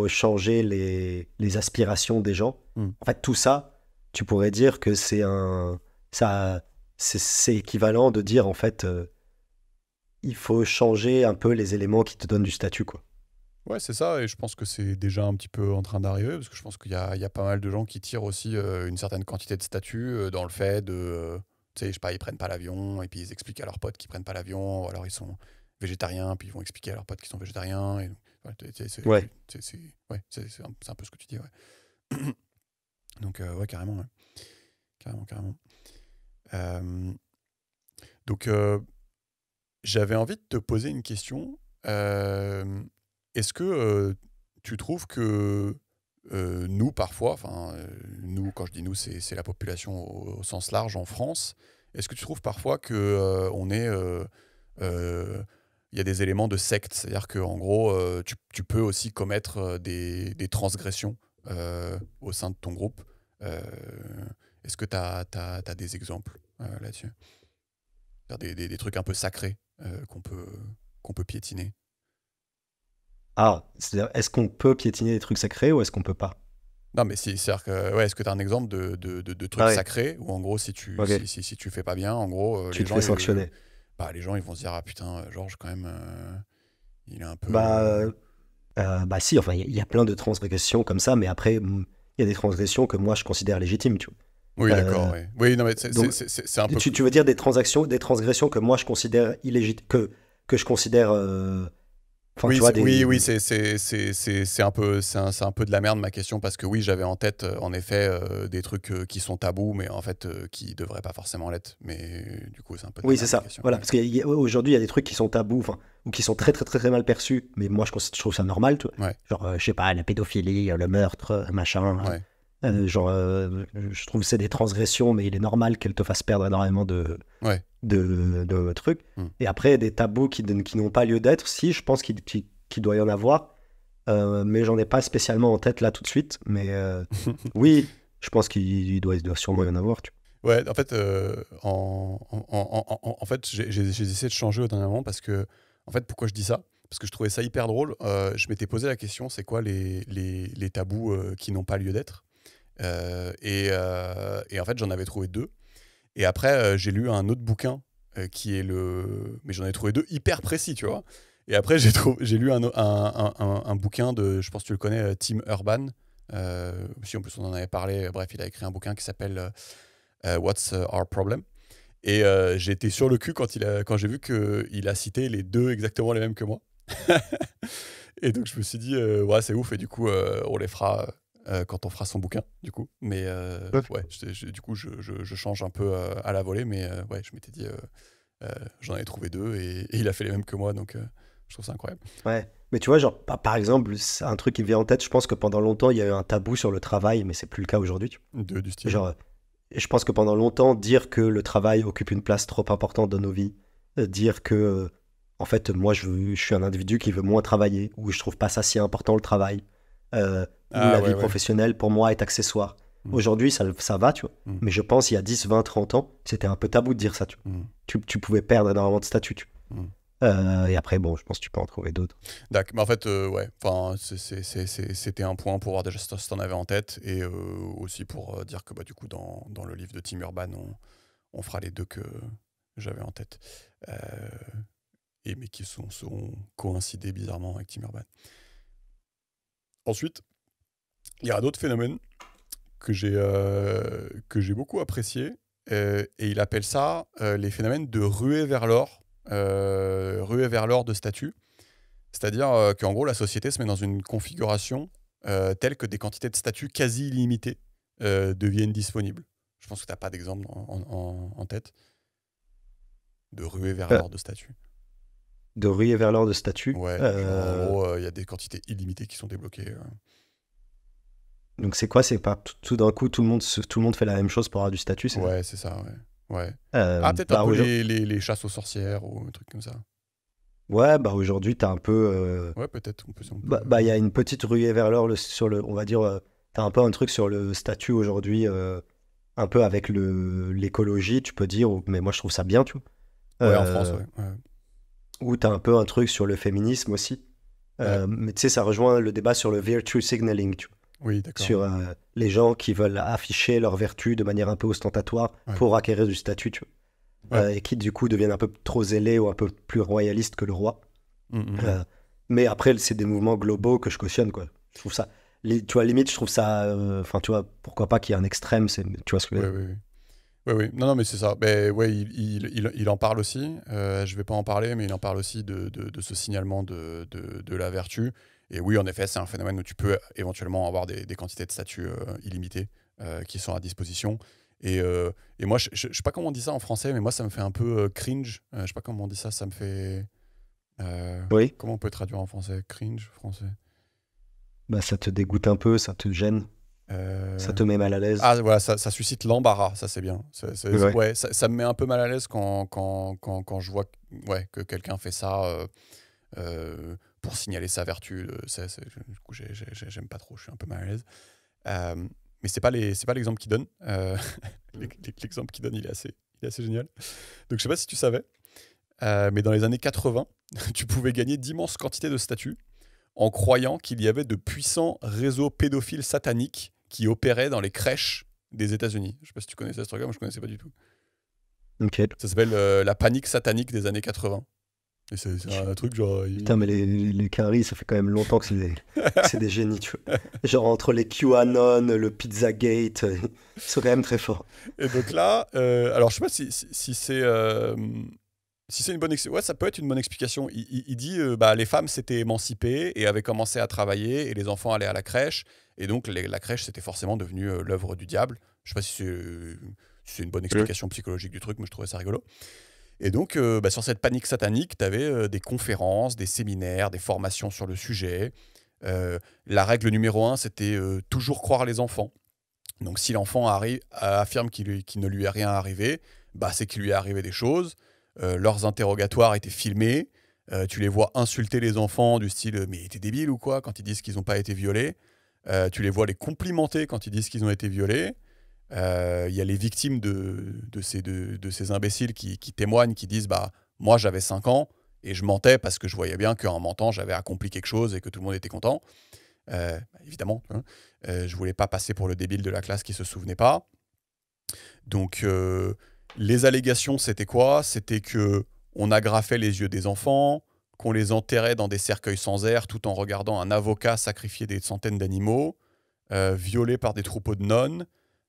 C: changer les aspirations des gens. En fait, tout ça, tu pourrais dire que c'est équivalent de dire, en fait, il faut changer un peu les éléments qui te donnent du statut, quoi.
B: Ouais, c'est ça, et je pense que c'est déjà un petit peu en train d'arriver, parce que je pense qu'il y a pas mal de gens qui tirent aussi une certaine quantité de statut dans le fait de, tu sais, je sais pas, ils prennent pas l'avion, et puis ils expliquent à leurs potes qu'ils prennent pas l'avion, ou alors ils sont végétariens, puis ils vont expliquer à leurs potes qu'ils sont végétariens, et c'est un peu ce que tu dis, ouais. Donc, ouais, carrément, ouais. Carrément. Donc, j'avais envie de te poser une question. Est-ce que tu trouves que nous, parfois, nous, quand je dis nous, c'est la population au sens large en France, est-ce que tu trouves parfois que il y a des éléments de secte, c'est-à-dire qu'en gros, tu peux aussi commettre des transgressions au sein de ton groupe. Est-ce que tu as des exemples là-dessus ? Des trucs un peu sacrés qu'on peut piétiner.
C: Ah, c'est-à-dire, est-ce qu'on peut piétiner des trucs sacrés ou est-ce qu'on peut pas ?
B: Non, mais c'est-à-dire que, ouais, est-ce que tu as un exemple de trucs sacrés où en gros, si tu fais pas bien, en gros,
C: tu te fais sanctionner.
B: Les gens ils vont se dire ah putain, Georges quand même, il est un peu.
C: Si, enfin, il y a plein de transgressions comme ça, mais après, il y a des transgressions que moi je considère légitimes, tu vois.
B: Oui, d'accord, oui. Oui, non, mais c'est un peu.
C: Tu veux dire des transgressions que moi je considère illégitimes, que je considère.
B: Oui, c'est un peu de la merde ma question, parce que oui, j'avais en tête en effet des trucs qui sont tabous, mais en fait qui devraient pas forcément l'être. Mais du coup, c'est un peu de la merde,
C: c'est ça. Voilà, parce qu'aujourd'hui il y a des trucs qui sont tabous, ou qui sont très très très très mal perçus, mais moi je trouve ça normal, tu vois.
B: Ouais.
C: Genre je sais pas, la pédophilie, le meurtre, machin.
B: Ouais.
C: Je trouve que c'est des transgressions, mais il est normal qu'elles te fassent perdre énormément de trucs. Et après, des tabous qui n'ont pas lieu d'être, si, je pense qu'il doit y en avoir, mais j'en ai pas spécialement en tête là tout de suite. Mais oui, je pense qu'il doit sûrement y en avoir.
B: Ouais, en fait, en fait j'ai essayé de changer au dernier moment parce que, en fait, pourquoi je dis ça? Parce que je trouvais ça hyper drôle. Je m'étais posé la question, c'est quoi les tabous qui n'ont pas lieu d'être? Et en fait, j'en avais trouvé deux. Et après, j'ai lu un autre bouquin qui est le. Mais j'en ai trouvé deux hyper précis, tu vois. Et après, j'ai lu un bouquin de. Je pense que tu le connais, Tim Urban. Si en plus on en avait parlé. Bref, il a écrit un bouquin qui s'appelle What's Our Problem. Et j'ai été sur le cul quand j'ai vu qu'il a cité les deux exactement les mêmes que moi. Et donc, je me suis dit, ouais, c'est ouf. Et du coup, on les fera. Quand on fera son bouquin, du coup. Mais ouais, du coup, je change un peu à la volée, mais ouais, je m'étais dit, j'en avais trouvé deux et il a fait les mêmes que moi, donc je trouve ça incroyable.
C: Ouais. Mais tu vois, genre, par exemple, c'est un truc qui me vient en tête, je pense que pendant longtemps, il y a eu un tabou sur le travail, mais c'est plus le cas aujourd'hui.
B: Du style.
C: Genre, je pense que pendant longtemps, dire que le travail occupe une place trop importante dans nos vies, dire que, en fait, moi, je suis un individu qui veut moins travailler, ou je trouve pas ça si important le travail, ou la vie
B: ouais.
C: professionnelle, pour moi, est accessoire.
B: Mm.
C: Aujourd'hui, ça va, tu vois.
B: Mm.
C: Mais je pense, il y a 10, 20, 30 ans, c'était un peu tabou de dire ça, tu vois.
B: Mm.
C: Tu pouvais perdre énormément de statut, tu vois.
B: Mm.
C: Et après, bon, je pense que tu peux en trouver d'autres.
B: D'accord, mais en fait, ouais, enfin, c'était un point pour voir déjà si t'en avais en tête et aussi pour dire que bah, du coup, dans le livre de Tim Urban, on fera les deux que j'avais en tête. Mais qui sont coïncidés bizarrement avec Tim Urban. Ensuite, il y a d'autres phénomènes que j'ai beaucoup appréciés et il appelle ça les phénomènes de ruée vers l'or de statut. C'est-à-dire qu'en gros, la société se met dans une configuration telle que des quantités de statut quasi illimitées deviennent disponibles. Je pense que tu n'as pas d'exemple en tête de ruée vers l'or de statut.
C: De ruer vers l'or de statut.
B: Ouais, genre, en gros, il y a des quantités illimitées qui sont débloquées.
C: Donc c'est quoi? C'est pas tout d'un coup, tout le monde fait la même chose pour avoir du statut, c'est ça?
B: Ouais, c'est ça, ouais. Peut-être
C: Bah,
B: un peu les chasses aux sorcières ou un truc comme ça.
C: Ouais, bah aujourd'hui, t'as un peu.
B: Ouais, peut-être.
C: Il y a une petite ruée vers l'or on va dire, t'as un peu un truc sur le statut aujourd'hui, un peu avec l'écologie, tu peux dire, mais moi je trouve ça bien, tu vois.
B: Ouais, en France, ouais.
C: Ou t'as un peu un truc sur le féminisme aussi.
B: Ouais.
C: Mais tu sais, ça rejoint le débat sur le virtue signaling, tu vois.
B: Oui, d'accord.
C: Sur les gens qui veulent afficher leur vertu de manière un peu ostentatoire pour acquérir du statut, tu vois. Et qui du coup deviennent un peu trop zélés ou un peu plus royalistes que le roi. Mais après, c'est des mouvements globaux que je cautionne, quoi. Je trouve ça, tu vois, limite, je trouve ça, enfin, tu vois, pourquoi pas qu'il y ait un extrême, tu vois ce que je veux dire.
B: Oui. Non, mais c'est ça. Ben, ouais, il en parle aussi. Je vais pas en parler, mais il en parle aussi de ce signalement de la vertu. Et oui, en effet, c'est un phénomène où tu peux éventuellement avoir des quantités de statut illimitées qui sont à disposition. Et moi, je sais pas comment on dit ça en français, mais moi, ça me fait un peu cringe. Je sais pas comment on dit ça. Ça me fait...
C: Oui.
B: Comment on peut traduire en français? Cringe, français.
C: Bah, ça te dégoûte un peu, ça te gêne. Ça te met mal à l'aise.
B: Ah, voilà, ça suscite l'embarras, ça c'est bien.
C: Ouais.
B: Ça me met un peu mal à l'aise quand je vois que quelqu'un fait ça pour signaler sa vertu. Du coup, j'aime pas trop, je suis un peu mal à l'aise. Mais c'est pas l'exemple qu'il donne. L'exemple qu'il donne, il est assez génial. Donc je sais pas si tu savais, mais dans les années 80, tu pouvais gagner d'immenses quantités de statuts en croyant qu'il y avait de puissants réseaux pédophiles sataniques qui opéraient dans les crèches des États-Unis. Je sais pas si tu connaissais ce truc-là, moi je connaissais pas du tout.
C: Ok.
B: Ça s'appelle la panique satanique des années 80. Et c'est un truc genre...
C: Putain, mais les Caris, ça fait quand même longtemps que c'est des génies, tu vois. Genre entre les QAnon, le Pizzagate, ils sont quand même très forts.
B: Et donc là, alors je sais pas si c'est... Si c'est une bonne explication, ouais, ça peut être une bonne explication. Il dit les femmes s'étaient émancipées et avaient commencé à travailler et les enfants allaient à la crèche. Et donc la crèche, c'était forcément devenu l'œuvre du diable. Je sais pas si c'est une bonne explication psychologique du truc, mais je trouvais ça rigolo. Et donc, sur cette panique satanique, tu avais des conférences, des séminaires, des formations sur le sujet. La règle numéro 1, c'était toujours croire les enfants. Donc si l'enfant affirme qu'il ne lui est rien arrivé, c'est qu'il lui est arrivé des choses. Leurs interrogatoires étaient filmés. Tu les vois insulter les enfants du style « mais t'es débile ou quoi ?» quand ils disent qu'ils n'ont pas été violés. Tu les vois les complimenter quand ils disent qu'ils ont été violés. Il y a les victimes de ces imbéciles qui témoignent, qui disent bah, moi j'avais 5 ans et je mentais parce que je voyais bien qu'en mentant j'avais accompli quelque chose et que tout le monde était content. Évidemment, hein, je voulais pas passer pour le débile de la classe qui se souvenait pas. Donc les allégations c'était quoi? C'était que on agrafait les yeux des enfants, qu'on les enterrait dans des cercueils sans air tout en regardant un avocat sacrifier des centaines d'animaux, violés par des troupeaux de nonnes,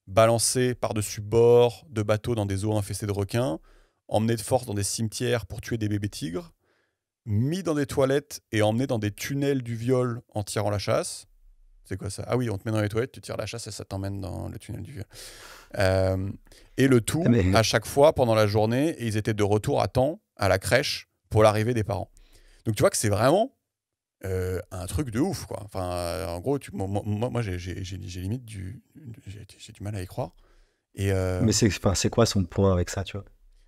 B: balancés par-dessus bord de bateaux dans des eaux infestées de requins, emmenés de force dans des cimetières pour tuer des bébés tigres, mis dans des toilettes et emmenés dans des tunnels du viol en tirant la chasse. C'est quoi ça? Ah oui, on te met dans les toilettes, tu tires la chasse et ça t'emmène dans le tunnel du viol. Et le tout,
C: Mais-
B: à chaque fois, pendant la journée, et ils étaient de retour à temps à la crèche pour l'arrivée des parents. Donc tu vois que c'est vraiment un truc de ouf, quoi. Enfin, en gros, moi j'ai limite j'ai du mal à y croire. Et
C: Mais c'est quoi son point avec ça, tu vois?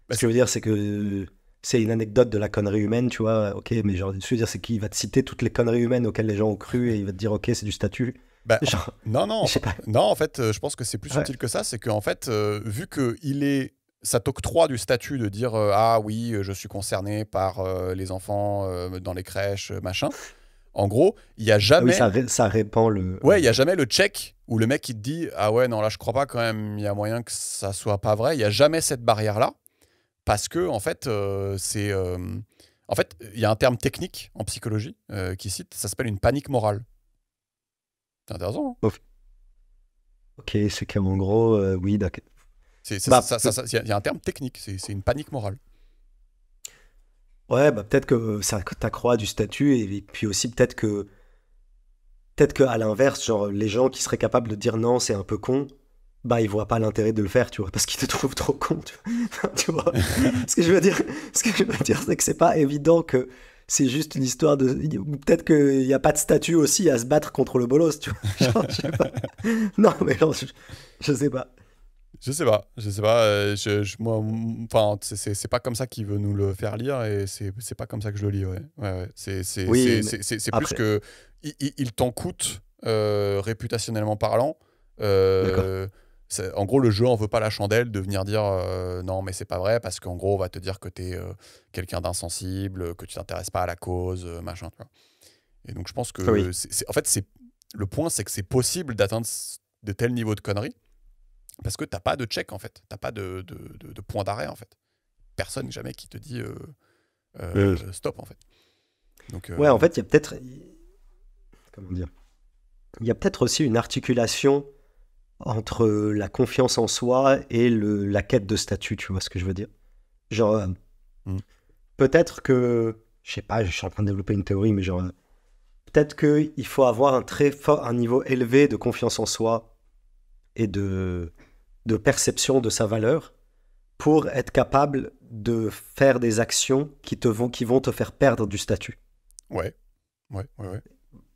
B: Bah,
C: Ce que je veux dire, c'est que c'est une anecdote de la connerie humaine, tu vois. Ok, mais genre, je veux dire, c'est qu'il va te citer toutes les conneries humaines auxquelles les gens ont cru et il va te dire, ok, c'est du statut.
B: bah,
C: Genre,
B: non,
C: je sais pas.
B: non, en fait, je pense que c'est plus
C: Ouais.
B: subtil que ça. C'est qu'en fait, vu que ça t'octroie du statut de dire ah oui, je suis concerné par les enfants dans les crèches, machin. En gros, il y a
C: Ah oui,
B: jamais.
C: ça répand le.
B: Ouais, il n'y a jamais le check où le mec il te dit ah ouais, non, là je crois pas quand même, il y a moyen que ça soit pas vrai. Il n'y a jamais cette barrière-là parce que en fait, en fait, il y a un terme technique en psychologie qui cite, ça s'appelle une panique morale. C'est intéressant. Hein.
C: Ok, c'est qu'en gros, oui, d'accord.
B: Bah, il y a un terme technique, c'est une panique morale.
C: Ouais, bah peut-être que ça t'accroît du statut et puis aussi peut-être que à l'inverse, genre les gens qui seraient capables de dire non, c'est un peu con, bah ils voient pas l'intérêt de le faire, tu vois, parce qu'ils te trouvent trop con, tu vois. Tu vois. Ce que je veux dire, c'est que c'est pas évident que c'est juste une histoire de. Ou peut-être qu'il n'y a pas de statut aussi à se battre contre le bolos, tu vois. Genre, je sais pas. Non, mais non, je sais pas.
B: Je sais pas. Moi, enfin, c'est pas comme ça qu'il veut nous le faire lire et c'est pas comme ça que je le lis, ouais. Ouais.
C: Oui, mais
B: C'est plus
C: après,
B: que il t'en coûte réputationnellement parlant.
C: d'accord.
B: En gros, le jeu en veut pas la chandelle de venir dire non, mais c'est pas vrai parce qu'en gros, on va te dire que t'es quelqu'un d'insensible, que tu t'intéresses pas à la cause, machin. Tu vois. Et donc, je pense
C: Oui.
B: que en fait, le point, c'est que c'est possible d'atteindre de tels niveaux de conneries. Parce que t'as pas de check en fait, t'as pas de point d'arrêt en fait. Personne jamais qui te dit stop en fait. Donc
C: Ouais, en fait, il y a peut-être. Comment dire? Il y a peut-être aussi une articulation entre la confiance en soi et la quête de statut, tu vois ce que je veux dire? Genre,
B: Mm.
C: peut-être que, je sais pas, je suis en train de développer une théorie, mais genre, peut-être qu'il faut avoir un niveau élevé de confiance en soi et de perception de sa valeur pour être capable de faire des actions qui vont te faire perdre du statut.
B: ouais.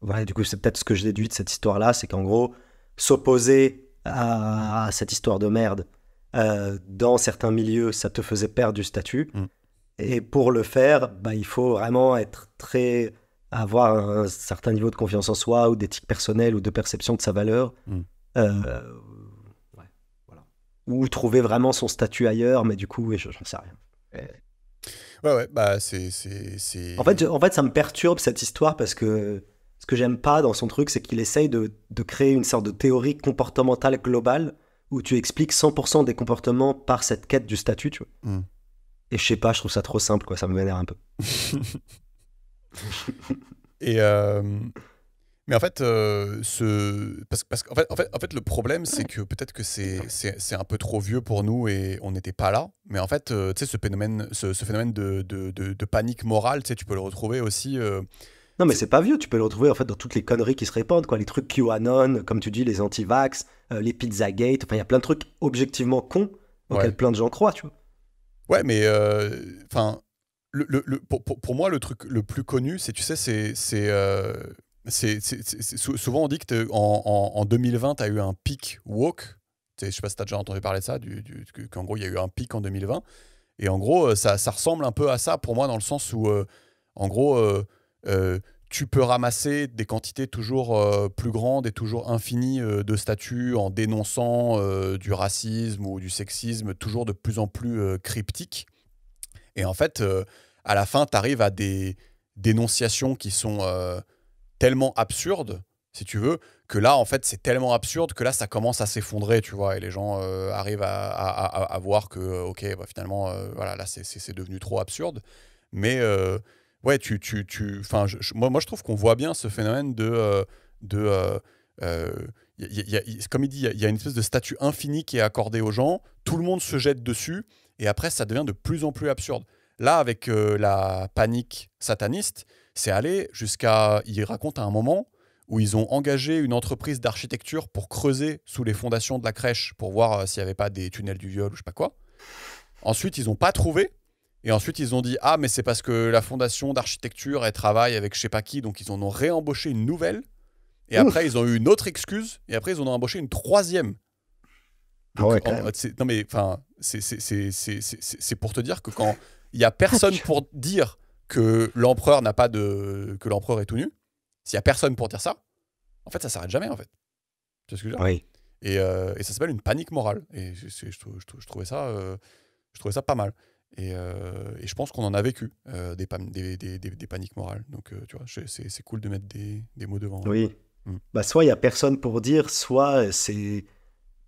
C: Ouais, du coup, c'est peut-être ce que je déduis de cette histoire-là, c'est qu'en gros, s'opposer à cette histoire de merde dans certains milieux, ça te faisait perdre du statut.
B: Mm.
C: Et pour le faire, bah, il faut vraiment avoir un certain niveau de confiance en soi ou d'éthique personnelle ou de perception de sa valeur.
B: Mm.
C: Ouais, voilà. Ou trouver vraiment son statut ailleurs, mais du coup, oui, j'en sais rien.
B: Ouais, bah c'est.
C: En fait, ça me perturbe cette histoire parce que ce que j'aime pas dans son truc, c'est qu'il essaye de créer une sorte de théorie comportementale globale où tu expliques 100% des comportements par cette quête du statut, tu vois.
B: Mm.
C: Et je sais pas, je trouve ça trop simple, quoi, ça me vénère un peu.
B: Et mais en fait, parce qu'en fait, le problème, c'est que peut-être que c'est un peu trop vieux pour nous et on n'était pas là. Mais en fait, tu sais, ce phénomène de panique morale, tu sais, tu peux le retrouver aussi.
C: Non, mais c'est pas vieux, tu peux le retrouver en fait dans toutes les conneries qui se répandent, quoi. Les trucs QAnon, comme tu dis, les anti-vax, les Pizzagate, enfin, il y a plein de trucs objectivement cons auxquels
B: Ouais.
C: plein de gens croient, tu vois.
B: Ouais, mais enfin, pour moi, le truc le plus connu, c'est, tu sais, souvent on dit que en 2020, tu as eu un pic woke. Je sais pas si tu as déjà entendu parler de ça, qu'en gros, il y a eu un pic en 2020. Et en gros, ça ressemble un peu à ça pour moi, dans le sens où, en gros, tu peux ramasser des quantités toujours plus grandes et toujours infinies de statuts en dénonçant du racisme ou du sexisme toujours de plus en plus cryptiques. Et en fait, à la fin, tu arrives à des dénonciations qui sont tellement absurdes, si tu veux, que là, en fait, c'est tellement absurde que là, ça commence à s'effondrer, tu vois, et les gens arrivent à voir que, ok, bah, finalement, voilà, là, c'est devenu trop absurde. Mais ouais, moi, je trouve qu'on voit bien ce phénomène comme il dit, il y a une espèce de statut infini qui est accordé aux gens, tout le monde se jette dessus, et après, ça devient de plus en plus absurde. Là, avec la panique sataniste, c'est allé jusqu'à... Il raconte à un moment où ils ont engagé une entreprise d'architecture pour creuser sous les fondations de la crèche pour voir s'il n'y avait pas des tunnels du viol ou je sais pas quoi. Ensuite, ils n'ont pas trouvé. Et ensuite, ils ont dit « Ah, mais c'est parce que la fondation d'architecture, elle travaille avec je sais pas qui, donc ils en ont réembauché une nouvelle. » Et après, ils ont eu une autre excuse. Et après, ils en ont embauché une troisième. Donc,
C: ouais, quand même.
B: non, mais enfin, c'est pour te dire que quand il n'y a personne pour dire que l'empereur que l'empereur est tout nu, s'il n'y a personne pour dire ça, en fait, ça s'arrête jamais, en fait. Tu vois ce que je veux dire ?
C: Oui.
B: Et ça s'appelle une panique morale. Et je trouvais ça pas mal. Et je pense qu'on en a vécu des paniques morales. Donc, tu vois, c'est cool de mettre des mots devant.
C: Oui. Bah, soit il n'y a personne pour dire, soit c'est,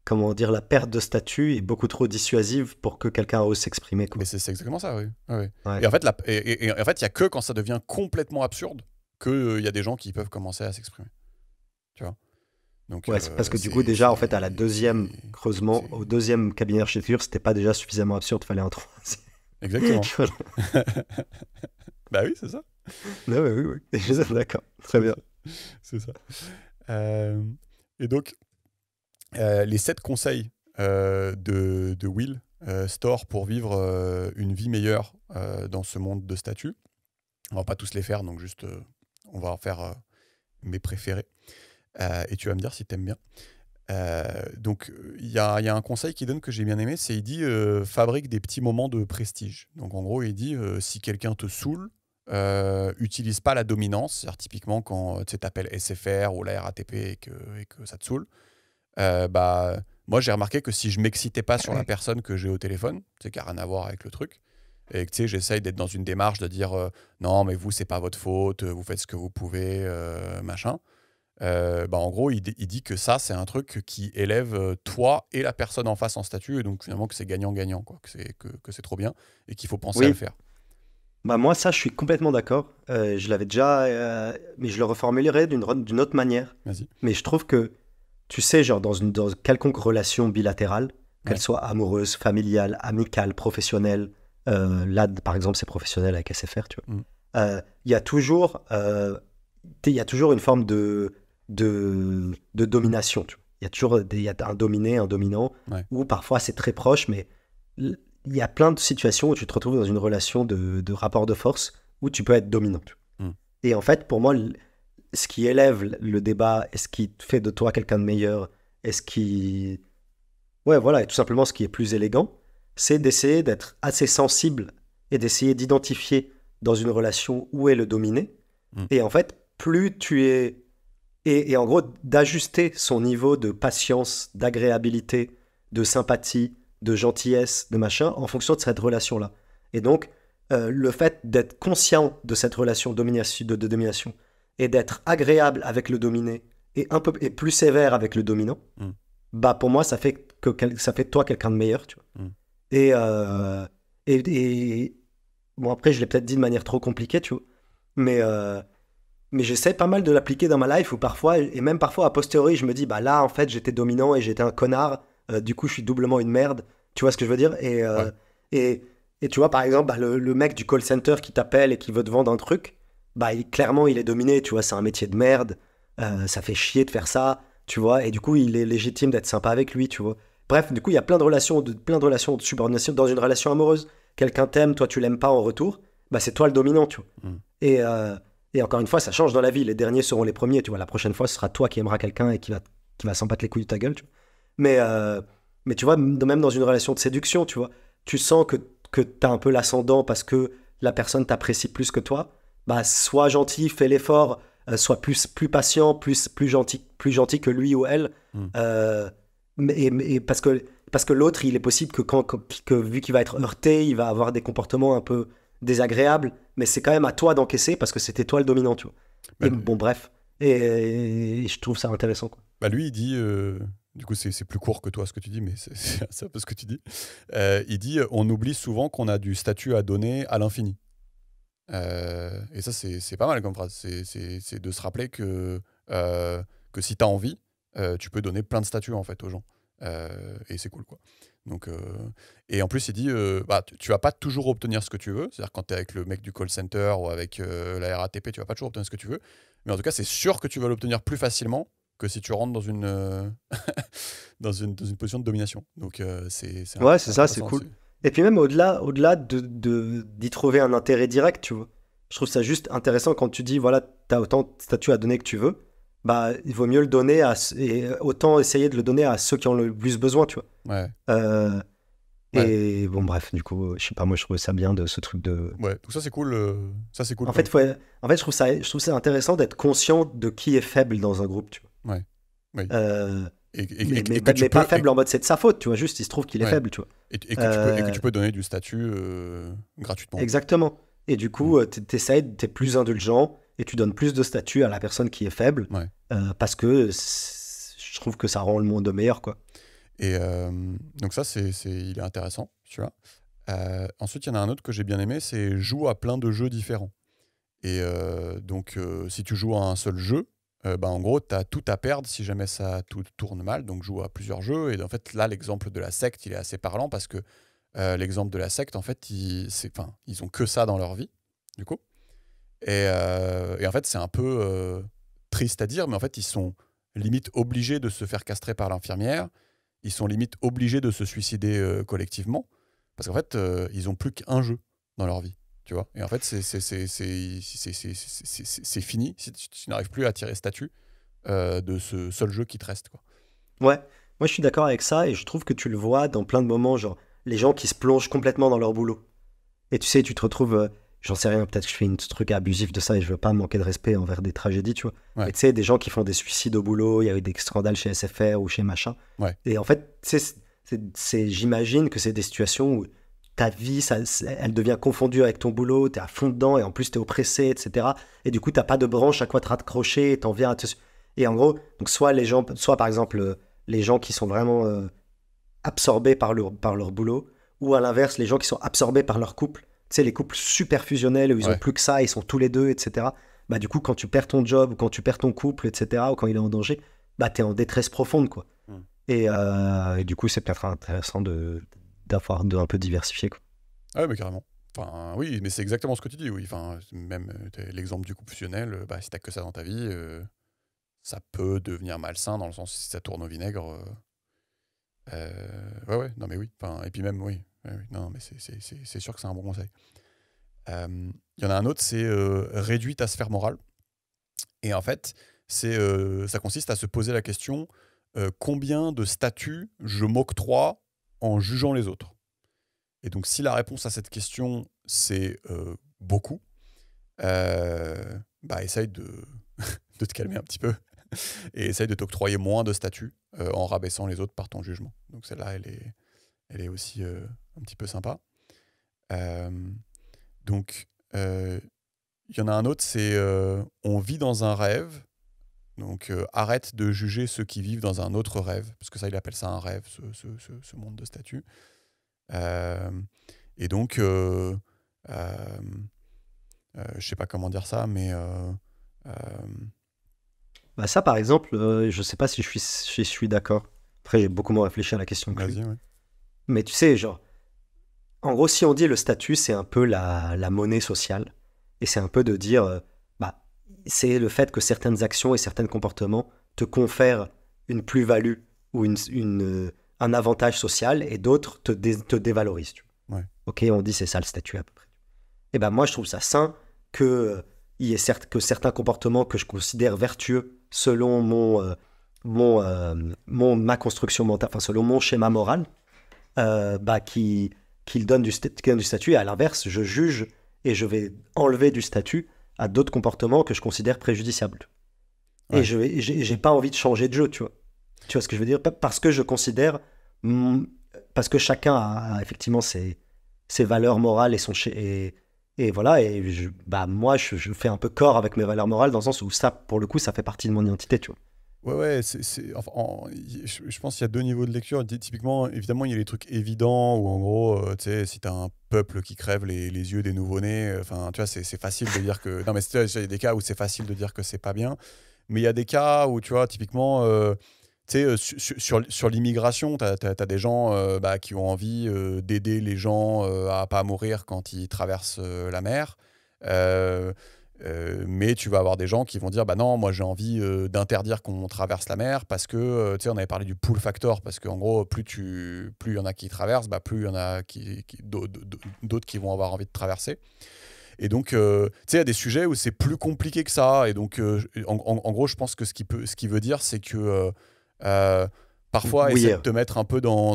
C: comment dire, la perte de statut est beaucoup trop dissuasive pour que quelqu'un ose s'exprimer, quoi.
B: Mais c'est exactement ça, oui. Ouais.
C: Ouais.
B: Et en fait, il n'y a que quand ça devient complètement absurde qu'il y a des gens qui peuvent commencer à s'exprimer. Tu vois ? Donc,
C: Ouais, c'est parce que du coup, déjà, en fait, à la deuxième creusement, au deuxième cabinet d'architecture, c'était pas déjà suffisamment absurde, fallait un troisième.
B: Exactement.
C: Voilà.
B: Bah oui, c'est ça.
C: Non, oui. D'accord, très bien.
B: C'est ça. Et donc, les 7 conseils de Will Storr pour vivre une vie meilleure dans ce monde de statuts. On va pas tous les faire, donc juste on va en faire mes préférés. Et tu vas me dire si tu aimes bien. Donc, il y a un conseil qu'il donne que j'ai bien aimé, c'est il dit fabrique des petits moments de prestige. Donc, en gros, il dit si quelqu'un te saoule, utilise pas la dominance. C'est-à-dire, typiquement, quand tu appelles SFR ou la RATP et que ça te saoule, bah, moi, j'ai remarqué que si je m'excitais pas sur la personne que j'ai au téléphone, qui n'a rien à voir avec le truc, et que j'essaye d'être dans une démarche de dire non, mais vous, c'est pas votre faute, vous faites ce que vous pouvez, machin. Bah en gros, il dit que ça, c'est un truc qui élève toi et la personne en face en statut, et donc finalement que c'est gagnant-gagnant, quoi, que c'est trop bien, et qu'il faut penser à le faire.
C: Bah moi, ça, je suis complètement d'accord. Je l'avais déjà, mais je le reformulerai d'une autre manière.
B: Vas-y.
C: Mais je trouve que, tu sais, genre dans quelconque relation bilatérale, qu'elle soit amoureuse, familiale, amicale, professionnelle, là, par exemple, c'est professionnel avec SFR, tu vois. Il y a toujours une forme de domination, tu vois. Il y a un dominé, un dominant, où parfois c'est très proche, mais il y a plein de situations où tu te retrouves dans une relation de rapport de force où tu peux être dominant. Et en fait, pour moi, ce qui élève le débat et ce qui fait de toi quelqu'un de meilleur, et ce qui... Ouais, voilà, et tout simplement ce qui est plus élégant, c'est d'essayer d'être assez sensible et d'essayer d'identifier dans une relation où est le dominé. Et en fait, plus tu es... Et en gros, d'ajuster son niveau de patience, d'agréabilité, de sympathie, de gentillesse, de machin, en fonction de cette relation-là. Et donc, le fait d'être conscient de cette relation de domination et d'être agréable avec le dominé et plus sévère avec le dominant, bah pour moi, ça fait de toi quelqu'un de meilleur, tu vois. Et bon, après, je l'ai peut-être dit de manière trop compliquée, tu vois, mais j'essaie pas mal de l'appliquer dans ma life, où parfois, et même parfois a posteriori, je me dis, bah là, en fait, j'étais dominant et j'étais un connard, du coup, je suis doublement une merde. Tu vois ce que je veux dire ? Et tu vois, par exemple, bah, le mec du call center qui t'appelle et qui veut te vendre un truc, bah, clairement, il est dominé, tu vois, c'est un métier de merde, ça fait chier de faire ça, tu vois, et du coup, il est légitime d'être sympa avec lui, tu vois. Bref, du coup, il y a plein de relations de subordination dans une relation amoureuse. Quelqu'un t'aime, toi, tu l'aimes pas en retour, bah, c'est toi le dominant, tu vois. Et encore une fois, ça change dans la vie. Les derniers seront les premiers, tu vois. La prochaine fois, ce sera toi qui aimeras quelqu'un et qui va s'en battre les couilles de ta gueule, tu vois. Mais tu vois, même dans une relation de séduction, tu vois, tu sens que tu as un peu l'ascendant parce que la personne t'apprécie plus que toi. bah, sois gentil, fais l'effort, sois plus patient, plus gentil que lui ou elle.
B: Mm.
C: Mais parce que l'autre, il est possible que vu qu'il va être heurté, il va avoir des comportements un peu désagréables, mais c'est quand même à toi d'encaisser parce que c'était toi le dominant, tu vois.
B: Bah,
C: Et bon, bref. Et je trouve ça intéressant, quoi.
B: bah, lui, il dit, du coup, c'est plus court que toi ce que tu dis, mais c'est un peu ce que tu dis. Il dit, on oublie souvent qu'on a du statut à donner à l'infini. Et ça, c'est pas mal comme phrase. C'est de se rappeler que si tu as envie, tu peux donner plein de statuts en fait aux gens. Et c'est cool, quoi. Donc, et en plus, il dit, bah, tu vas pas toujours obtenir ce que tu veux. C'est-à-dire quand tu es avec le mec du call center ou avec la RATP, tu vas pas toujours obtenir ce que tu veux. Mais en tout cas, c'est sûr que tu vas l'obtenir plus facilement que si tu rentres dans une, dans une position de domination. Donc,
C: Ouais, c'est ça, c'est
B: intéressant
C: cool.
B: aussi.
C: Et puis même au-delà d'y trouver un intérêt direct, tu vois. Je trouve ça juste intéressant quand tu dis, voilà, t'as autant de statut à donner que tu veux, bah, il vaut mieux le donner et autant essayer de le donner à ceux qui en ont le plus besoin, tu vois.
B: Ouais,
C: Euh,
B: ouais,
C: et bon, bref, du coup, je sais pas, moi je trouvais ça bien de ce truc de.
B: ouais. Donc ça, c'est cool. Ça, c'est cool
C: En
B: comme.
C: fait, en fait, je trouve ça intéressant d'être conscient de qui est faible dans un groupe, tu vois.
B: Ouais. Oui.
C: Euh,
B: Et que tu
C: mais pas
B: peux.
C: faible en mode c'est de sa faute, tu vois, juste il se trouve qu'il est
B: Ouais.
C: faible, tu vois.
B: Et que
C: Euh,
B: tu peux donner du statut gratuitement.
C: Exactement. Et du
B: Mm.
C: coup, t'es plus indulgent et tu donnes plus de statut à la personne qui est faible
B: Ouais.
C: parce que je trouve que ça rend le monde meilleur, quoi.
B: Et donc ça, il est intéressant, tu vois. Ensuite, il y en a un autre que j'ai bien aimé, c'est joue à plein de jeux différents. Et donc, si tu joues à un seul jeu, bah, en gros, tu as tout à perdre si jamais ça tout tourne mal. Donc, joue à plusieurs jeux. Et en fait, là, l'exemple de la secte, il est assez parlant parce que l'exemple de la secte, en fait, ils ont que ça dans leur vie, du coup. Et en fait, c'est un peu triste à dire, mais en fait, ils sont limite obligés de se faire castrer par l'infirmière. Ils sont limite obligés de se suicider collectivement. Parce qu'en fait, ils ont plus qu'un jeu dans leur vie. Tu vois. Et en fait, c'est fini si tu n'arrives plus à tirer statut de ce seul jeu qui te reste, quoi.
C: Ouais, moi je suis d'accord avec ça et je trouve que tu le vois dans plein de moments, genre les gens qui se plongent complètement dans leur boulot. Et tu sais, tu te retrouves, j'en sais rien, peut-être que je fais un truc abusif de ça et je veux pas manquer de respect envers des tragédies, tu vois.
B: Ouais.
C: Et tu sais, des gens qui font des suicides au boulot, il y a eu des scandales chez SFR ou chez machin.
B: Ouais.
C: Et en fait, tu sais, j'imagine que c'est des situations où ta vie, elle devient confondue avec ton boulot, t'es à fond dedans et en plus t'es oppressé, etc. Et du coup, t'as pas de branche à quoi te raccrocher et t'en viens à te. Et en gros, donc soit par exemple, les gens qui sont vraiment absorbés par leur boulot, ou à l'inverse, les gens qui sont absorbés par leur couple. Tu sais, les couples super fusionnels où ils ont
B: Ouais.
C: plus que ça, ils sont tous les deux, etc. Bah, du coup, quand tu perds ton job ou quand tu perds ton couple, etc., ou quand il est en danger, bah, t'es en détresse profonde, quoi.
B: Mm.
C: Et du coup, c'est peut-être intéressant d'avoir un peu diversifié, quoi.
B: Ah ouais, mais carrément. Enfin, oui, mais c'est exactement ce que tu dis, oui. Enfin, même l'exemple du couple fusionnel, bah, si t'as que ça dans ta vie, ça peut devenir malsain dans le sens si ça tourne au vinaigre. Ouais, non, mais oui. Enfin, et puis même, oui. Ouais, oui. Non, mais c'est sûr que c'est un bon conseil. Il y en a un autre, c'est réduit ta sphère morale. Et en fait, ça consiste à se poser la question combien de statuts je m'octroie en jugeant les autres. Et donc, si la réponse à cette question, c'est beaucoup, bah, essaye de te calmer un petit peu et essaye de t'octroyer moins de statuts en rabaissant les autres par ton jugement. Donc, celle-là, elle est aussi un petit peu sympa. Donc, il y en a un autre, c'est on vit dans un rêve. Donc, arrête de juger ceux qui vivent dans un autre rêve, parce que ça, il appelle ça un rêve, ce monde de statuts. Et donc, je sais pas comment dire ça, mais
C: Bah, ça, par exemple, je sais pas si je suis d'accord. Après, j'ai beaucoup moins réfléchi à la question que lui.
B: vas-y, ouais.
C: Mais tu sais, genre, en gros, si on dit le statut, c'est un peu la monnaie sociale. Et c'est un peu de dire, bah, c'est le fait que certaines actions et certains comportements te confèrent une plus-value ou un avantage social et d'autres te dévalorisent. Tu vois.
B: Ouais.
C: Ok, on dit c'est ça le statut à peu près. Et ben moi, je trouve ça sain que que certains comportements que je considère vertueux selon ma construction mentale, enfin selon mon schéma moral, bah, qu'il donne du statut, et à l'inverse, je juge et je vais enlever du statut à d'autres comportements que je considère préjudiciables.
B: Ouais.
C: Et j'ai pas envie de changer de jeu, tu vois. Tu vois ce que je veux dire? Parce que je considère, parce que chacun a effectivement ses valeurs morales et voilà, bah moi je fais un peu corps avec mes valeurs morales dans le sens où ça, pour le coup, ça fait partie de mon identité, tu vois.
B: Ouais, enfin, je pense qu'il y a deux niveaux de lecture. Typiquement, évidemment, il y a les trucs évidents où, en gros, tu sais, si t'as un peuple qui crève les yeux des nouveau-nés, enfin, tu vois, c'est facile de dire que. Non, mais tu vois, il y a des cas où c'est facile de dire que c'est pas bien. Mais il y a des cas où, tu vois, typiquement, tu sais, sur l'immigration, t'as des gens bah, qui ont envie d'aider les gens à pas mourir quand ils traversent la mer. Euh, mais tu vas avoir des gens qui vont dire bah non, moi j'ai envie d'interdire qu'on traverse la mer parce que tu sais, on avait parlé du pull factor, parce qu'en gros plus il y en a qui traversent, bah plus il y en a d'autres qui vont avoir envie de traverser. Et donc tu sais, il y a des sujets où c'est plus compliqué que ça, et donc en gros je pense que ce qui veut dire c'est que parfois
C: Oui,
B: essaie de te mettre un peu dans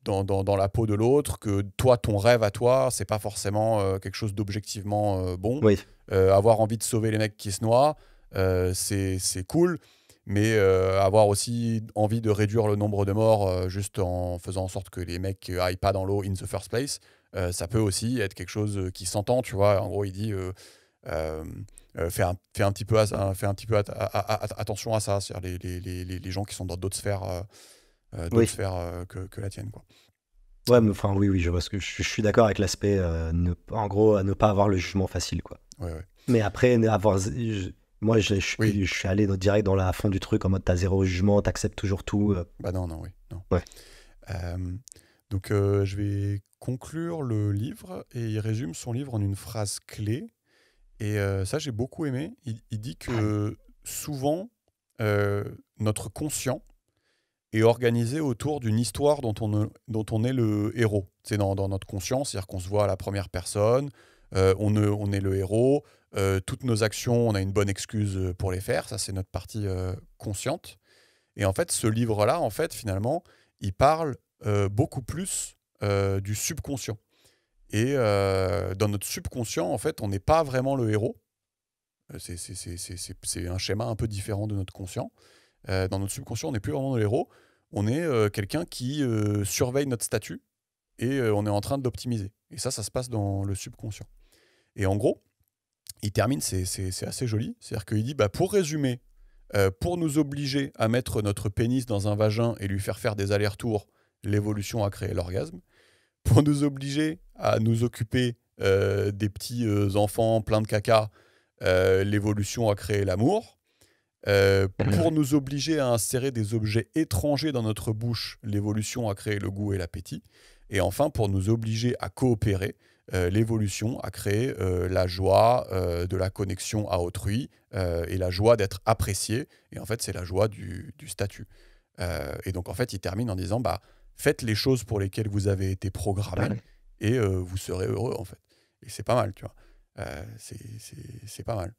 B: la peau de l'autre, que toi, ton rêve à toi, c'est pas forcément quelque chose d'objectivement bon.
C: oui.
B: Avoir envie de sauver les mecs qui se noient, c'est cool, mais avoir aussi envie de réduire le nombre de morts juste en faisant en sorte que les mecs aillent pas dans l'eau in the first place, ça peut aussi être quelque chose qui s'entend, tu vois. En gros, il dit fais un petit peu attention à ça, c'est-à-dire les gens qui sont dans d'autres sphères,
C: Oui.
B: que la tienne, quoi.
C: Ouais, mais enfin, oui, je vois ce que je suis d'accord avec l'aspect, en gros, à ne pas avoir le jugement facile, quoi.
B: Ouais.
C: Mais après, moi,
B: Oui.
C: je suis allé direct dans la fond du truc, en mode t'as zéro jugement, t'acceptes toujours tout.
B: Bah non, oui, non.
C: Ouais.
B: Donc je vais conclure le livre, et il résume son livre en une phrase clé. Et ça, j'ai beaucoup aimé. Il dit que souvent, notre conscient est organisé autour d'une histoire dont on est le héros. C'est dans notre conscience, c'est-à-dire qu'on se voit à la première personne, on est le héros, toutes nos actions, on a une bonne excuse pour les faire, ça c'est notre partie consciente. Et en fait, ce livre-là, en fait, finalement, il parle beaucoup plus du subconscient. Et dans notre subconscient, en fait, on n'est pas vraiment le héros. C'est un schéma un peu différent de notre conscient. Dans notre subconscient, on n'est plus vraiment le héros. On est quelqu'un qui surveille notre statut, et on est en train de l'optimiser. Et ça se passe dans le subconscient. Et en gros, il termine, c'est assez joli. C'est-à-dire qu'il dit, bah, pour résumer, pour nous obliger à mettre notre pénis dans un vagin et lui faire des allers-retours, l'évolution a créé l'orgasme. Pour nous obliger à nous occuper des petits enfants pleins de caca, l'évolution a créé l'amour. Pour nous obliger à insérer des objets étrangers dans notre bouche, l'évolution a créé le goût et l'appétit. Et enfin, pour nous obliger à coopérer, l'évolution a créé la joie de la connexion à autrui, et la joie d'être apprécié. Et en fait, c'est la joie du statut. Et donc, en fait, il termine en disant, bah, faites les choses pour lesquelles vous avez été programmé, et vous serez heureux, en fait. Et c'est pas mal, tu vois. C'est pas mal.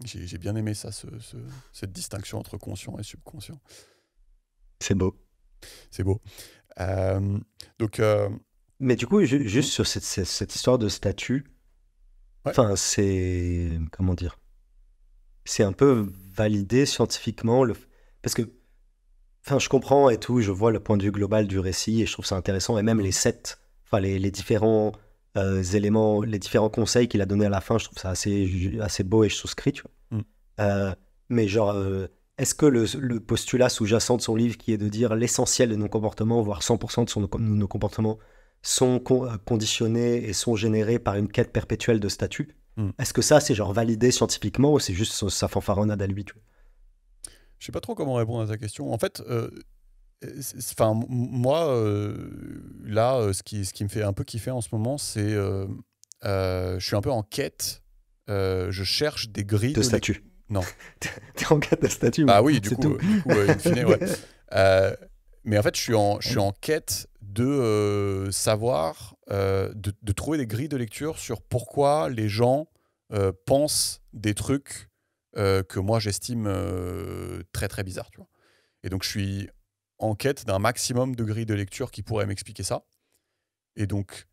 B: J'ai bien aimé ça, cette distinction entre conscient et subconscient.
C: C'est beau.
B: C'est beau. Donc,
C: Mais du coup, juste sur cette histoire de statut,
B: ouais.
C: enfin, c'est. Comment dire? C'est un peu validé scientifiquement. Parce que. Enfin, je comprends et tout, je vois le point de vue global du récit et je trouve ça intéressant. Et même les différents éléments, les différents conseils qu'il a donnés à la fin, je trouve ça assez beau et je souscris, tu vois. Mais genre, est-ce que le postulat sous-jacent de son livre, qui est de dire l'essentiel de nos comportements, voire 100% de nos comportements, sont conditionnés et sont générés par une quête perpétuelle de statut, est-ce que ça, c'est genre validé scientifiquement ou c'est juste sa fanfaronnade à lui, tu vois?
B: Je sais pas trop comment répondre à ta question. En fait, moi, là, ce qui me fait un peu kiffer en ce moment, c'est je suis un peu en quête. Je cherche des grilles
C: De statut.
B: Non.
C: T'es en quête de statut,
B: Bah oui,
C: c'est tout.
B: du coup, in fine, ouais. Mais en fait, je suis en quête de savoir, de trouver des grilles de lecture sur pourquoi les gens pensent des trucs que moi j'estime très très bizarres, tu vois. Et donc je suis en quête d'un maximum de grilles de lecture qui pourraient m'expliquer ça. Et donc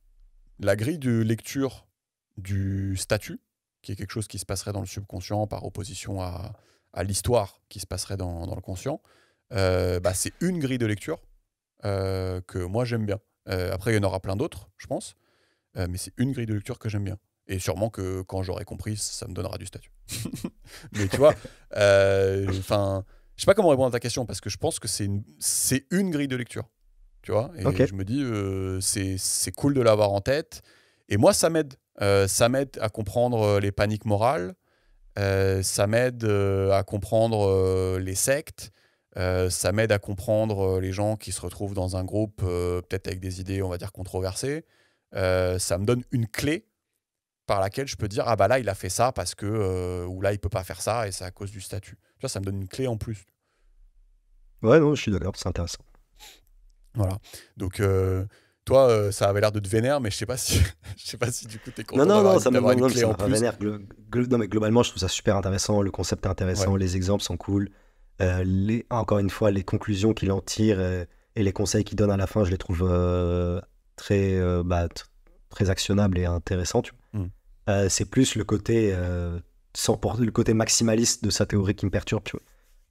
B: la grille de lecture du statut, qui est quelque chose qui se passerait dans le subconscient par opposition à l'histoire qui se passerait dans le conscient, c'est une grille de lecture que moi j'aime bien. Après, il y en aura plein d'autres, je pense, mais c'est une grille de lecture que j'aime bien. Et sûrement que quand j'aurai compris, ça me donnera du statut. Mais tu vois, je sais pas comment répondre à ta question, parce que je pense que c'est une grille de lecture. Tu vois, et
C: Ok.
B: je me dis, c'est cool de l'avoir en tête. Et moi, ça m'aide. Ça m'aide à comprendre les paniques morales. Ça m'aide à comprendre les sectes. Ça m'aide à comprendre les gens qui se retrouvent dans un groupe, peut-être avec des idées, on va dire, controversées. Ça me donne une clé par laquelle je peux dire, ah bah là, il a fait ça parce que, ou là, il peut pas faire ça et c'est à cause du statut. Tu vois, ça me donne une clé en plus.
C: Ouais, non, je suis d'accord, c'est intéressant.
B: Voilà. Donc, toi, ça avait l'air de te vénère, mais je sais pas si, je sais pas si du coup, t'es content
C: Non,
B: d'avoir une clé
C: ça
B: en
C: m'a pas
B: plus.
C: vénère. Non, mais globalement, je trouve ça super intéressant. Le concept est intéressant,
B: Ouais.
C: les exemples sont cool. Encore une fois, les conclusions qu'il en tire et les conseils qu'il donne à la fin, je les trouve très, très actionnables et intéressants. Tu vois.
B: Mm.
C: C'est plus le côté maximaliste de sa théorie qui me perturbe. Tu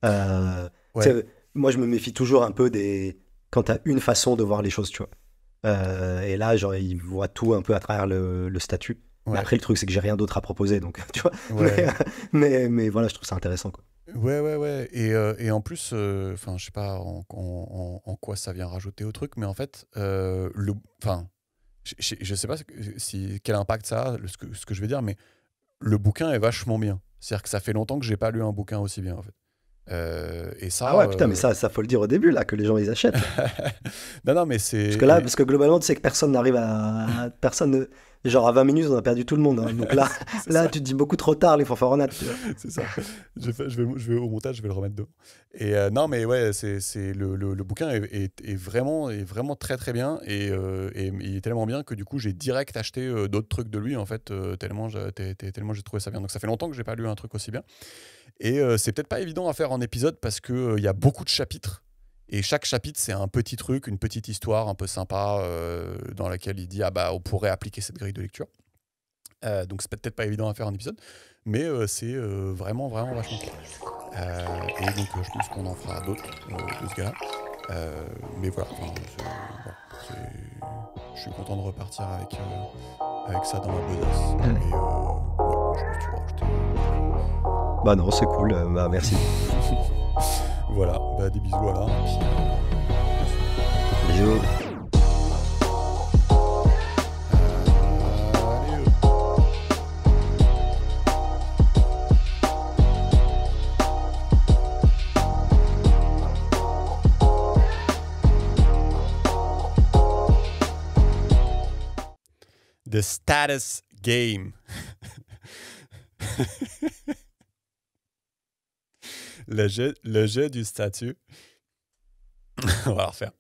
C: vois.
B: Ouais.
C: Tu sais, moi, je me méfie toujours un peu quand tu as une façon de voir les choses. Tu vois. Et là, genre, il voit tout un peu à travers le statut. Mais
B: Ouais.
C: après, le truc, c'est que j'ai rien d'autre à proposer. Donc, tu vois.
B: Ouais.
C: Mais voilà, je trouve ça intéressant. Quoi.
B: Ouais. Et en plus, je sais pas en quoi ça vient rajouter au truc, mais en fait, je sais pas quel impact ça a, ce que je vais dire, mais le bouquin est vachement bien. C'est-à-dire que ça fait longtemps que j'ai pas lu un bouquin aussi bien, en fait. Et
C: Ah
B: ça,
C: ouais, putain, mais ça faut le dire au début, là, que les gens, ils achètent.
B: non, mais c'est.
C: Parce que globalement, tu sais que personne n'arrive genre, à 20 minutes, on a perdu tout le monde. Hein. Donc là,
B: C'est ça.
C: tu te dis beaucoup trop tard, les fanfaronnades. Tu vois.
B: C'est ça. Je vais au montage, je vais le remettre dedans. Et non, mais ouais, le bouquin est vraiment très très bien et il est tellement bien que du coup j'ai direct acheté d'autres trucs de lui en fait tellement j'ai trouvé ça bien. Donc ça fait longtemps que j'ai pas lu un truc aussi bien. Et c'est peut-être pas évident à faire en épisode parce que il y a beaucoup de chapitres. Et chaque chapitre, c'est un petit truc, une petite histoire un peu sympa dans laquelle il dit ah bah on pourrait appliquer cette grille de lecture. Donc c'est peut-être pas évident à faire en épisode, mais c'est vraiment vachement cool. Et donc je pense qu'on en fera d'autres de ce gars-là. Mais voilà, je suis content de repartir avec ça dans ma besace. Mais ouais, je pense que tu vois,
C: Bah non, c'est cool. Merci.
B: voilà, bah, des bisous alors. Puis,
C: Bisous.
B: allez, The Status Game. le jeu du statut. On va la refaire.